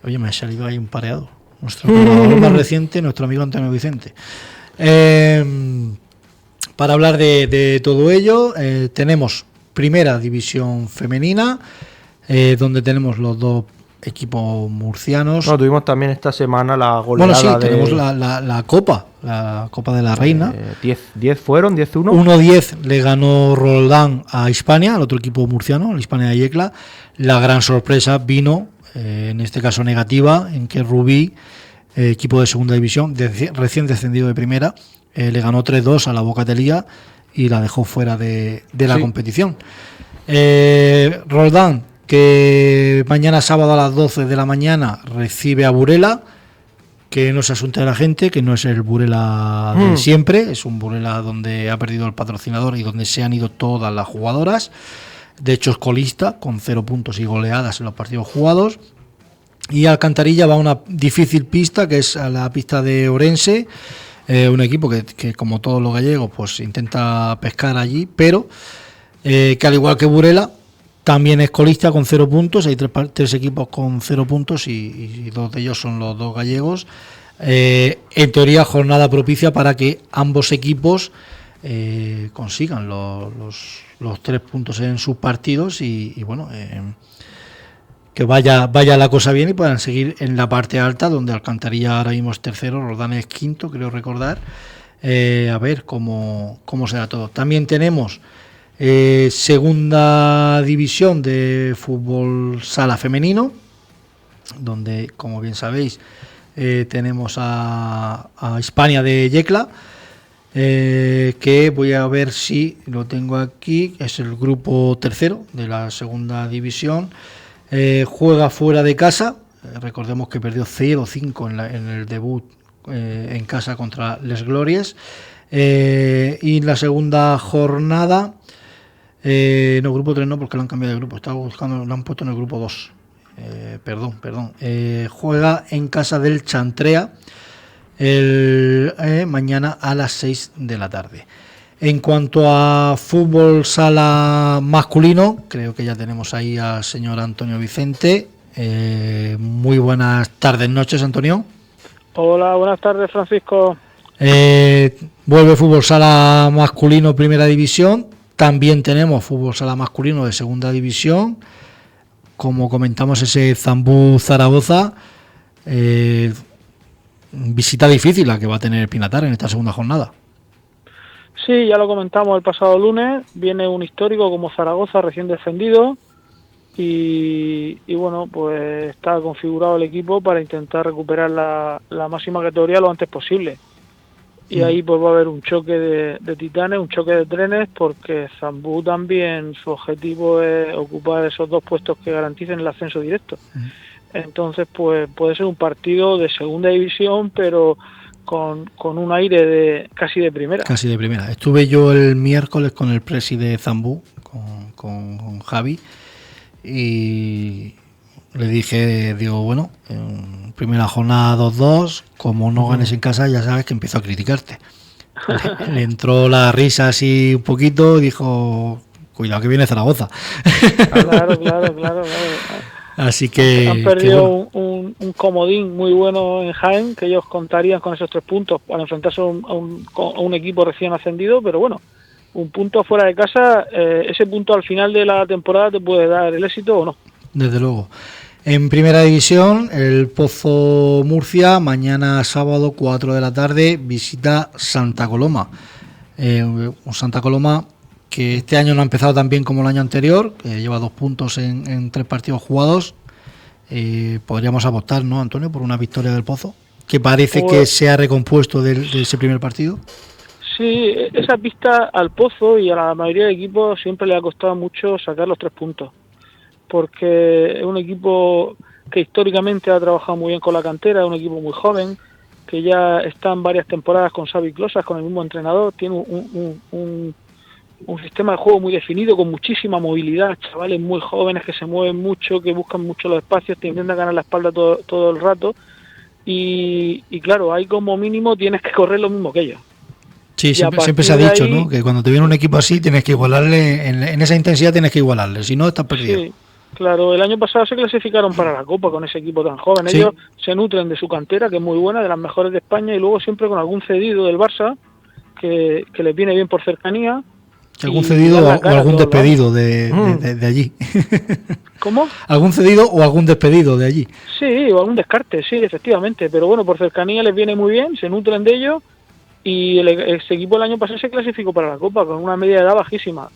Oye, me ha salido ahí un pareado. Nuestro colaborador más reciente, nuestro amigo Antonio Vicente. Para hablar de todo ello, tenemos primera división femenina, donde tenemos los dos equipos murcianos. No, tuvimos también esta semana la goleada. Bueno, sí, tenemos la Copa de la Reina. 10 fueron, 10-1. 1-10 le ganó Roldán a Hispania, al otro equipo murciano, la Hispania de Yecla. La gran sorpresa vino, en este caso negativa, en que Rubí, equipo de segunda división, recién descendido de primera, le ganó 3-2 a la Bocatelía y la dejó fuera de la competición. Roldán, que mañana sábado a las 12 de la mañana recibe a Burela, que no se asuste de la gente, que no es el Burela de siempre, es un Burela donde ha perdido el patrocinador y donde se han ido todas las jugadoras. De hecho es colista, con 0 puntos y goleadas en los partidos jugados. Y Alcantarilla va a una difícil pista, que es a la pista de Orense, un equipo que como todos los gallegos pues intenta pescar allí, pero que al igual que Burela también es colista con 0 puntos. Hay tres equipos con 0 puntos y 2 de ellos son los 2 gallegos. En teoría, jornada propicia para que ambos equipos consigan los 3 puntos en sus partidos y bueno, que vaya la cosa bien y puedan seguir en la parte alta, donde Alcantarilla ahora mismo es tercero, Roldán es quinto, creo recordar. A ver cómo será todo. También tenemos segunda división de fútbol sala femenino, donde, como bien sabéis, tenemos a Hispania de Yecla, que voy a ver si lo tengo aquí, es el grupo tercero de la segunda división. Juega fuera de casa, recordemos que perdió 0-5 en el debut en casa contra Les Glorias, y en la segunda jornada no, grupo 3 no, porque lo han cambiado de grupo, estaba buscando, lo han puesto en el grupo 2, perdón, juega en casa del Chantrea mañana a las 6 de la tarde. En cuanto a fútbol sala masculino, creo que ya tenemos ahí al señor Antonio Vicente. Muy buenas tardes, noches, Antonio. Hola, buenas tardes, Francisco. Vuelve fútbol sala masculino primera división. También tenemos fútbol sala masculino de segunda división. Como comentamos, ese Zambú Zaragoza. Visita difícil la que va a tener Pinatar en esta segunda jornada. Sí, ya lo comentamos el pasado lunes, viene un histórico como Zaragoza recién descendido y bueno, pues está configurado el equipo para intentar recuperar la máxima categoría lo antes posible. Y ahí pues va a haber un choque de titanes, un choque de trenes, porque Zambú también su objetivo es ocupar esos 2 puestos que garanticen el ascenso directo. Entonces pues puede ser un partido de segunda división, pero con un aire de casi de primera. Casi de primera. Estuve yo el miércoles con el presi de Zambú, con Javi, y le dije, digo, bueno, en primera jornada 2-2, como no ganes en casa ya sabes que empiezo a criticarte. Le entró la risa así un poquito y dijo, cuidado que viene Zaragoza. Claro. Así que... Han perdido un comodín muy bueno en Jaén, que ellos contarían con esos 3 puntos para enfrentarse a un equipo recién ascendido, pero bueno, un punto fuera de casa, ese punto al final de la temporada te puede dar el éxito o no. Desde luego. En primera división, el Pozo Murcia, mañana sábado 4 de la tarde, visita Santa Coloma. Un Santa Coloma que este año no ha empezado tan bien como el año anterior, que lleva 2 puntos en 3 partidos jugados. Podríamos apostar, ¿no, Antonio, por una victoria del Pozo, que parece que se ha recompuesto de ese primer partido? Sí, esa pista al Pozo y a la mayoría de equipos siempre le ha costado mucho sacar los 3 puntos, porque es un equipo que históricamente ha trabajado muy bien con la cantera, es un equipo muy joven, que ya está en varias temporadas con Xavi Closas, con el mismo entrenador, tiene un sistema de juego muy definido, con muchísima movilidad, chavales muy jóvenes que se mueven mucho, que buscan mucho los espacios, te intentan ganar la espalda todo el rato, y claro, ahí como mínimo tienes que correr lo mismo que ellos. Sí, siempre se ha dicho, ¿no?, que cuando te viene un equipo así tienes que igualarle, en esa intensidad tienes que igualarle, si no estás perdido. Sí, claro, el año pasado se clasificaron para la Copa con ese equipo tan joven. Sí. Ellos se nutren de su cantera, que es muy buena, de las mejores de España, y luego siempre con algún cedido del Barça, que les viene bien por cercanía. ¿Algún cedido o algún despedido de allí? ¿Cómo? ¿Algún cedido o algún despedido de allí? Sí, o algún descarte, sí, efectivamente. Pero bueno, por cercanía les viene muy bien, se nutren de ellos. Y ese equipo el año pasado se clasificó para la Copa con una media de edad bajísima.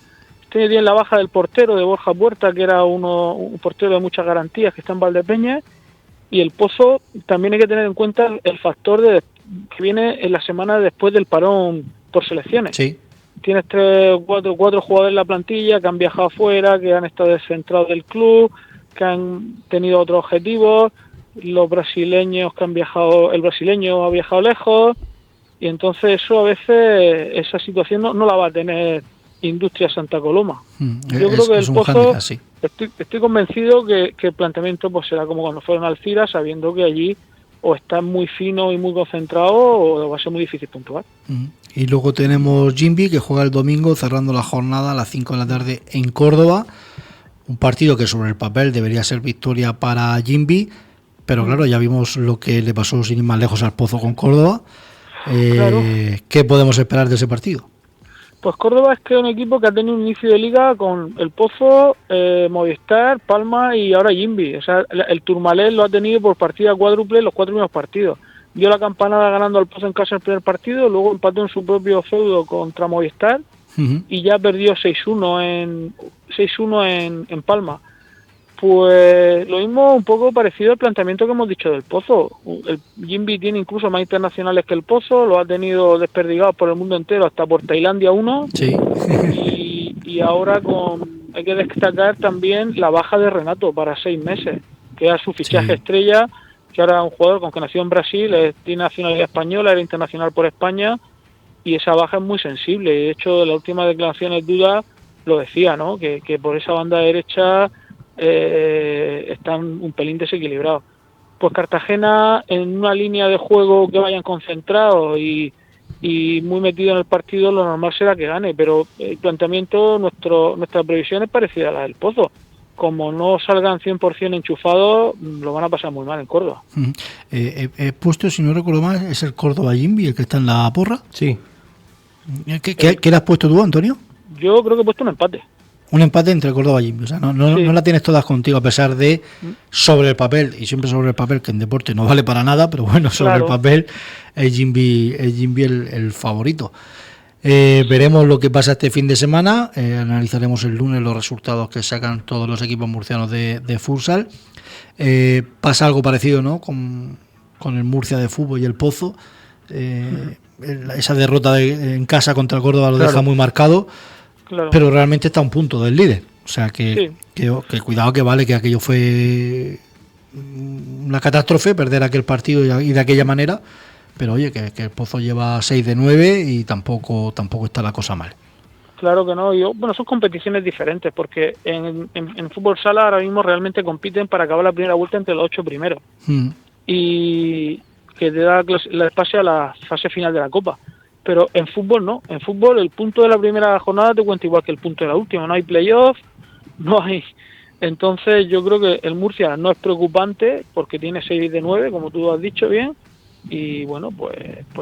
Tiene la baja del portero de Borja Puerta, que era un portero de muchas garantías, que está en Valdepeñas. Y el Pozo también hay que tener en cuenta el factor que viene en la semana después del parón por selecciones. Sí. Tienes 4 jugadores en la plantilla que han viajado afuera, que han estado descentrados del club, que han tenido otros objetivos. Los brasileños que han viajado, el brasileño ha viajado lejos, y entonces eso a veces, esa situación no la va a tener Industria Santa Coloma. Yo creo que el Pozo, estoy convencido que el planteamiento pues será como cuando fueron a Alcira, sabiendo que allí o está muy fino y muy concentrado o va a ser muy difícil puntuar. Y luego tenemos Jimby, que juega el domingo cerrando la jornada a las 5 de la tarde en Córdoba, un partido que sobre el papel debería ser victoria para Jimby, pero claro, ya vimos lo que le pasó sin ir más lejos al Pozo con Córdoba. Claro. ¿Qué podemos esperar de ese partido? Pues Córdoba es que es un equipo que ha tenido un inicio de liga con el Pozo, Movistar, Palma y ahora Jimby. O sea, el Tourmalet lo ha tenido por partida cuádruple los 4 primeros partidos. Dio la campanada ganando al Pozo en casa el primer partido, luego empató en su propio feudo contra Movistar y ya perdió 6-1 en Palma. Pues lo mismo, un poco parecido al planteamiento que hemos dicho del Pozo. El Jimby tiene incluso más internacionales que el Pozo, lo ha tenido desperdigado por el mundo entero, hasta por Tailandia 1. Sí. Y ahora hay que destacar también la baja de Renato para 6 meses, que era su fichaje estrella, que ahora es un jugador con que nació en Brasil, tiene nacionalidad española, era internacional por España, y esa baja es muy sensible. De hecho, en la última declaración de Duda lo decía, ¿no?, que por esa banda derecha están un pelín desequilibrados. Pues Cartagena, en una línea de juego que vayan concentrados y muy metido en el partido, lo normal será que gane, pero el planteamiento, nuestra previsión es parecida a la del Pozo. Como no salgan 100% enchufados, lo van a pasar muy mal en Córdoba. He puesto, si no recuerdo mal, es el Córdoba Jimby el que está en la porra. Sí. ¿Qué le has puesto tú, Antonio? Yo creo que he puesto un empate. Un empate entre Córdoba y Jimby, o sea, no la tienes todas contigo, a pesar de sobre el papel, y siempre sobre el papel, que en deporte no vale para nada, pero bueno, sobre el papel es Jimby el favorito. Veremos lo que pasa este fin de semana, analizaremos el lunes los resultados que sacan todos los equipos murcianos de futsal. Pasa algo parecido, ¿no?, con el Murcia de fútbol y el Pozo. Esa derrota en casa contra el Córdoba lo deja muy marcado. Claro. Pero realmente está a un punto del líder. O sea que cuidado, que vale, que aquello fue una catástrofe, perder aquel partido y de aquella manera. Pero oye, que el Pozo lleva 6 de 9 y tampoco está la cosa mal. Claro que no. Son competiciones diferentes, porque en fútbol sala ahora mismo realmente compiten para acabar la primera vuelta entre los 8 primeros. Y que te da el pase a la fase final de la Copa. Pero en fútbol no, en fútbol el punto de la primera jornada te cuenta igual que el punto de la última, no hay playoff, no Entonces yo creo que el Murcia no es preocupante porque tiene 6 de 9, como tú has dicho bien, y bueno, pues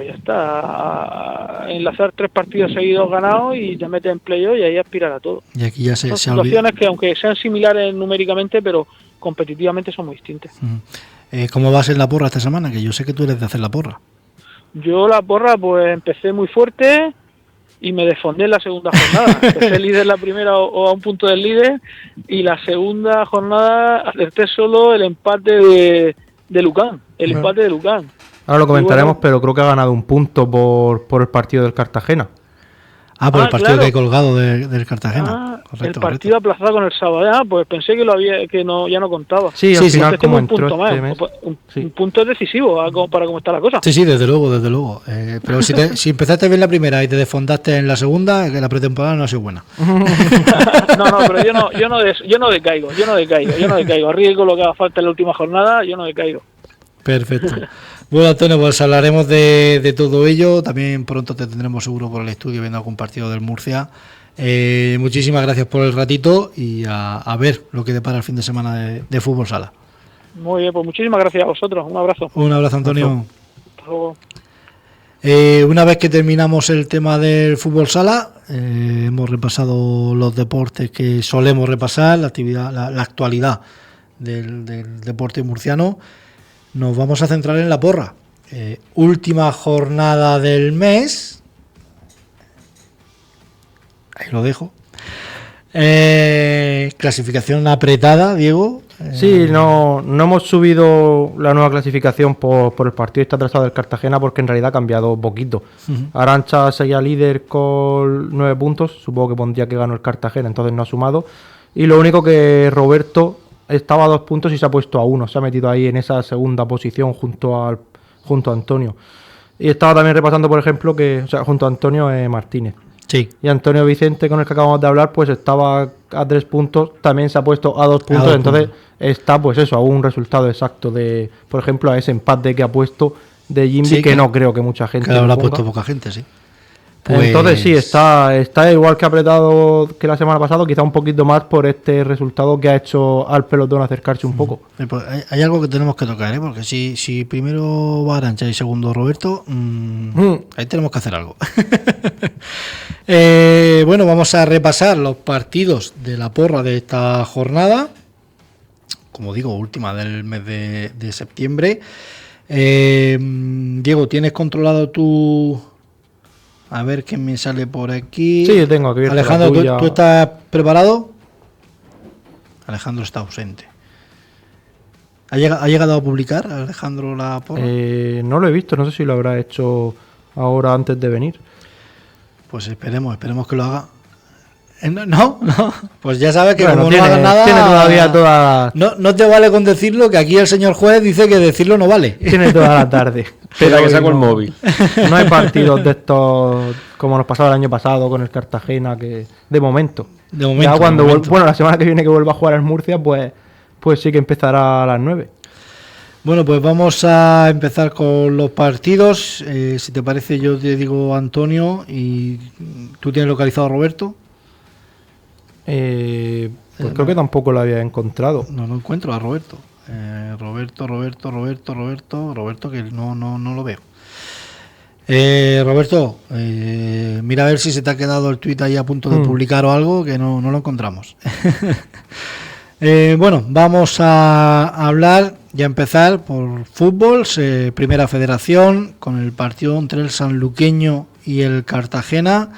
ya está. Enlazar 3 partidos seguidos ganados y te metes en playoff y ahí aspirar a todo. Y aquí ya Son se olvida. situaciones que aunque sean similares numéricamente, pero competitivamente son muy distintas. ¿Cómo vas en la porra esta semana? Que yo sé que tú eres de hacer la porra. Yo la porra pues empecé muy fuerte y me desfondé en la segunda jornada. Empecé líder la primera o a un punto del líder, y la segunda jornada acerté solo el empate de Lucán, empate de Lucán. Ahora lo comentaremos, bueno, pero creo que ha ganado un punto por el partido del Cartagena. Por el partido claro. que he colgado del Cartagena. El partido aplazado con el sábado. Pues pensé que ya no contaba. Sí, al final Entonces tengo como un entró punto más. este mes. Un punto es decisivo para cómo está la cosa. Sí, desde luego. Pero si empezaste bien la primera y te desfondaste en la segunda, que la pretemporada no ha sido buena. No, pero yo no decaigo. Arriesgo lo que haga falta en la última jornada, yo no decaigo. Perfecto. Bueno, Antonio, pues hablaremos de todo ello. También pronto te tendremos seguro por el estudio viendo algún partido del Murcia. Muchísimas gracias por el ratito y a ver lo que depara el fin de semana de fútbol sala. Muy bien, pues muchísimas gracias a vosotros. Un abrazo. Un abrazo, Antonio. Hasta luego. Una vez que terminamos el tema del fútbol sala, hemos repasado los deportes que solemos repasar, la actividad, la actualidad del deporte murciano. Nos vamos a centrar en la porra. Última jornada del mes. Ahí lo dejo. Clasificación apretada, Diego. Sí, no hemos subido la nueva clasificación por el partido este atrasado del Cartagena, porque en realidad ha cambiado poquito. Arantxa seguía líder con 9 puntos, supongo que pondría que ganó el Cartagena, entonces no ha sumado. Y lo único que Roberto estaba a 2 puntos y se ha puesto a 1, se ha metido ahí en esa segunda posición junto a Antonio. Y estaba también repasando, por ejemplo, junto a Antonio Martínez. Sí. Y Antonio Vicente, con el que acabamos de hablar, pues estaba a 3 puntos, también se ha puesto a 2 puntos, entonces está pues eso, a un resultado exacto de, por ejemplo, a ese empate que ha puesto de Jimmy, sí, que no creo que mucha gente lo ha puesto poca gente, sí. Pues... Entonces sí, está igual que apretado que la semana pasada, quizá un poquito más por este resultado que ha hecho al pelotón acercarse un poco. Pues hay algo que tenemos que tocar, porque si primero va Arantxa y segundo Roberto, ahí tenemos que hacer algo. Bueno, vamos a repasar los partidos de la porra de esta jornada, como digo, última del mes de septiembre. Diego, ¿tienes controlado tu...? A ver qué me sale por aquí. Sí, tengo aquí. Alejandro, ¿tú estás preparado? Alejandro está ausente. ¿Ha llegado a publicar Alejandro la porra? No lo he visto, no sé si lo habrá hecho ahora antes de venir. Pues esperemos que lo haga. No, pues ya sabes que bueno, como no hagas nada, tiene todavía toda... No te vale con decirlo, que aquí el señor juez dice que decirlo no vale. Tiene toda la tarde. Pero que saco el móvil. No hay partidos de estos como nos pasaba el año pasado con el Cartagena, que de momento. Ya cuando la semana que viene que vuelva a jugar el Murcia, pues sí que empezará a las 9. Bueno, pues vamos a empezar con los partidos. Si te parece, yo te digo Antonio y tú tienes localizado a Roberto. Pues creo que tampoco lo había encontrado. No encuentro a Roberto. Roberto, que no lo veo. Roberto, mira a ver si se te ha quedado el tuit ahí a punto de publicar o algo, que no lo encontramos. Bueno, vamos a hablar y a empezar por fútbol. Primera Federación, con el partido entre el sanluqueño y el Cartagena.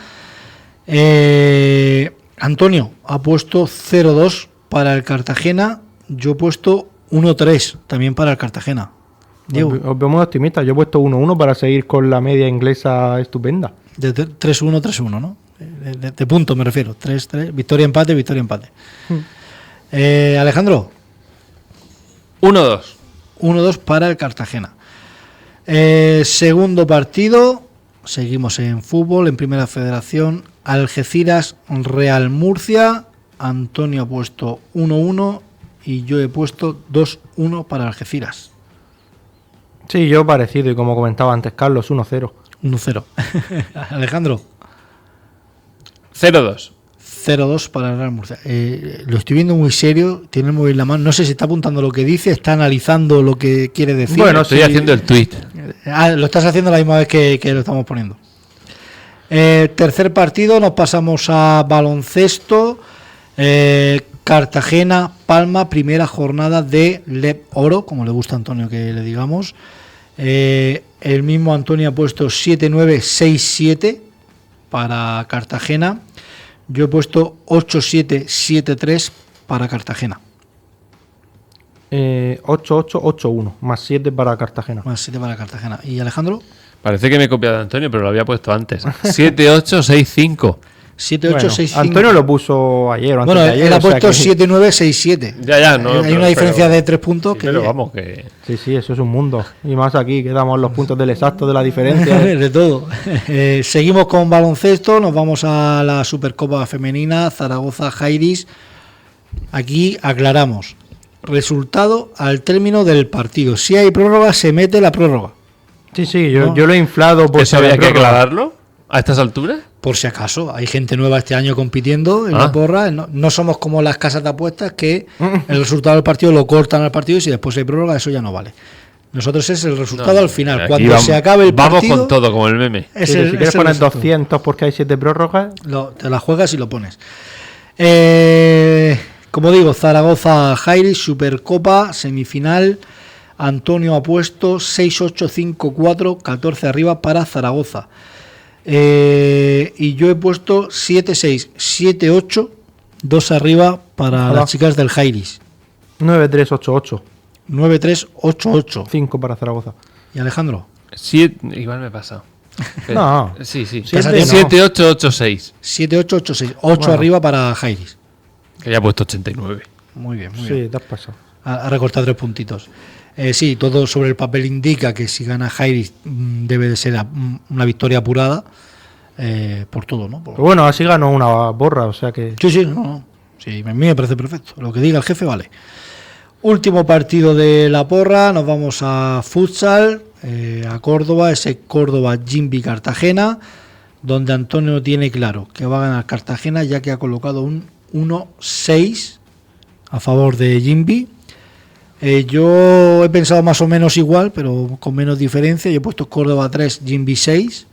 Antonio ha puesto 0-2 para el Cartagena. Yo he puesto 1-3 también para el Cartagena. Diego. Os veo muy optimistas. Yo he puesto 1-1 para seguir con la media inglesa estupenda. De 3-1, 3-1, ¿no? De puntos me refiero. 3-3, victoria, empate. Alejandro. 1-2. 1-2 para el Cartagena. Segundo partido. Seguimos en fútbol, en Primera Federación. Algeciras, Real Murcia. Antonio ha puesto 1-1 y yo he puesto 2-1 para Algeciras. Sí, yo parecido, y como comentaba antes Carlos, 1-0. 1-0. Alejandro. 0-2. 0-2 para el Real Murcia. Lo estoy viendo muy serio, tiene el móvil en la mano, no sé si está apuntando lo que dice, está analizando lo que quiere decir. Bueno, estoy haciendo el tweet. Lo estás haciendo la misma vez que lo estamos poniendo. Tercer partido, nos pasamos a baloncesto. Cartagena, Palma, primera jornada de LEP Oro, como le gusta a Antonio que le digamos. El mismo Antonio ha puesto 7-9, 6-7 para Cartagena. Yo he puesto 8-7, 7-3 para Cartagena. 8-8, 8-1, más 7 para Cartagena. Más 7 para Cartagena. ¿Y Alejandro? Parece que me he copiado de Antonio, pero lo había puesto antes. 7-8-6-5. 7-8-6-5. Antonio lo puso ayer o antes bueno, de ayer. él ha puesto 7-9-6-7. Ya, no. Hay una diferencia de 3 puntos. Sí, que pero vamos, que... Sí, eso es un mundo. Y más aquí, que damos los puntos del exacto de la diferencia. De todo. Seguimos con baloncesto. Nos vamos a la Supercopa Femenina. Zaragoza-Jairis. Aquí aclaramos. Resultado al término del partido. Si hay prórroga, se mete la prórroga. Sí, yo lo he inflado por ¿Eso había que aclararlo a estas alturas? Por si acaso, hay gente nueva este año compitiendo en la porra. No somos como las casas de apuestas que el resultado del partido lo cortan al partido y si después hay prórroga, eso ya no vale. Nosotros es el resultado al final. Cuando se acabe el partido. Vamos con todo, como el meme. Si quieres poner 200 porque hay 7 prórrogas, te la juegas y lo pones. Como digo, Zaragoza-Jairis, Supercopa, semifinal. Antonio ha puesto 6-8-5-4, 14 arriba para Zaragoza. Y yo he puesto 7-6, 7-8, 2 arriba para las chicas del Jairis. 9-3-8-8. 9-3-8-8. 5 para Zaragoza. ¿Y Alejandro? Igual me he pasado. No. Sí. 7-8-8-6. 8 bueno. Arriba para Jairis. Que ya ha puesto 89. Muy bien. Sí, te has pasado. Ha recortado 3 puntitos. Sí, todo sobre el papel indica que si gana Jairis debe de ser una victoria apurada por todo, ¿no? Pero bueno, así ganó una borra, o sea que... Sí, a mí me parece perfecto. Lo que diga el jefe vale. Último partido de la porra, nos vamos a futsal, a Córdoba, ese Córdoba Jimbi Cartagena, donde Antonio tiene claro que va a ganar Cartagena ya que ha colocado un 1-6 a favor de Jimbi. Yo he pensado más o menos igual, pero con menos diferencia. Yo he puesto Córdoba 3, Jimbi 6.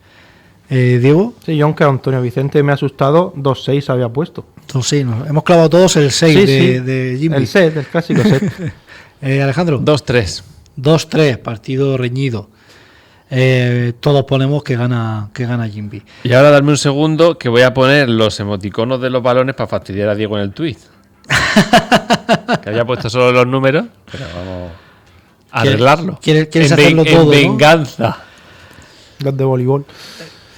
Diego. Sí, yo aunque Antonio Vicente me ha asustado, 2-6 había puesto. 2-6, hemos clavado todos el 6 de Jimbi. El set, el clásico set. Alejandro. 2-3. 2-3, partido reñido. Todos ponemos que gana Jimbi. Y ahora darme un segundo que voy a poner los emoticonos de los balones para fastidiar a Diego en el tweet. Que había puesto solo los números, pero vamos a arreglarlo. ¿Quieres hacerlo todo? En venganza. Los de voleibol.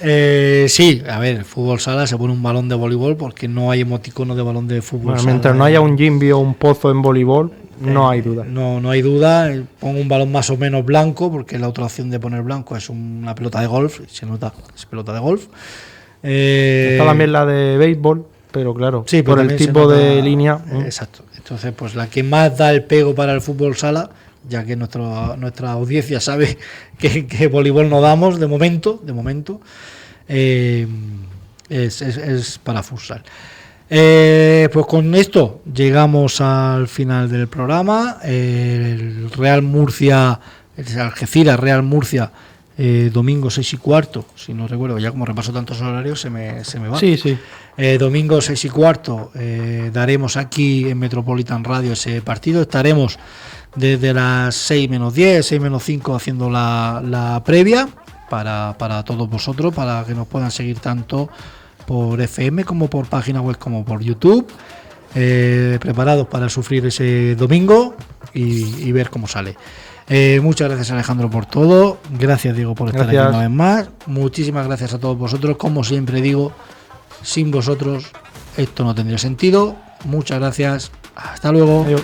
Sí, a ver, fútbol sala se pone un balón de voleibol porque no hay emoticono de balón de fútbol sala. Mientras no haya un Jimbi o un pozo en voleibol, no hay duda. No hay duda. Pongo un balón más o menos blanco porque la otra opción de poner blanco es una pelota de golf. Se nota, es pelota de golf. Está también la de béisbol, pero claro, sí, por el tipo de línea. Exacto. Entonces, pues la que más da el pego para el fútbol sala, ya que nuestra audiencia sabe que voleibol no damos de momento, es para futsal. Pues con esto llegamos al final del programa. El Real Murcia, el Algeciras Real Murcia, domingo 6:15, si no recuerdo, ya como repaso tantos horarios se me va. Sí. Domingo 6:15 daremos aquí en Metropolitan Radio ese partido. Estaremos desde las 6 menos 10, 6 menos 5 haciendo la previa para todos vosotros, para que nos puedan seguir tanto por FM como por página web como por YouTube. Preparados para sufrir ese domingo y ver cómo sale. Muchas gracias, Alejandro, por todo. Gracias, Diego, por estar aquí una vez más. Muchísimas gracias a todos vosotros. Como siempre digo, sin vosotros esto no tendría sentido. Muchas gracias. Hasta luego. Adiós.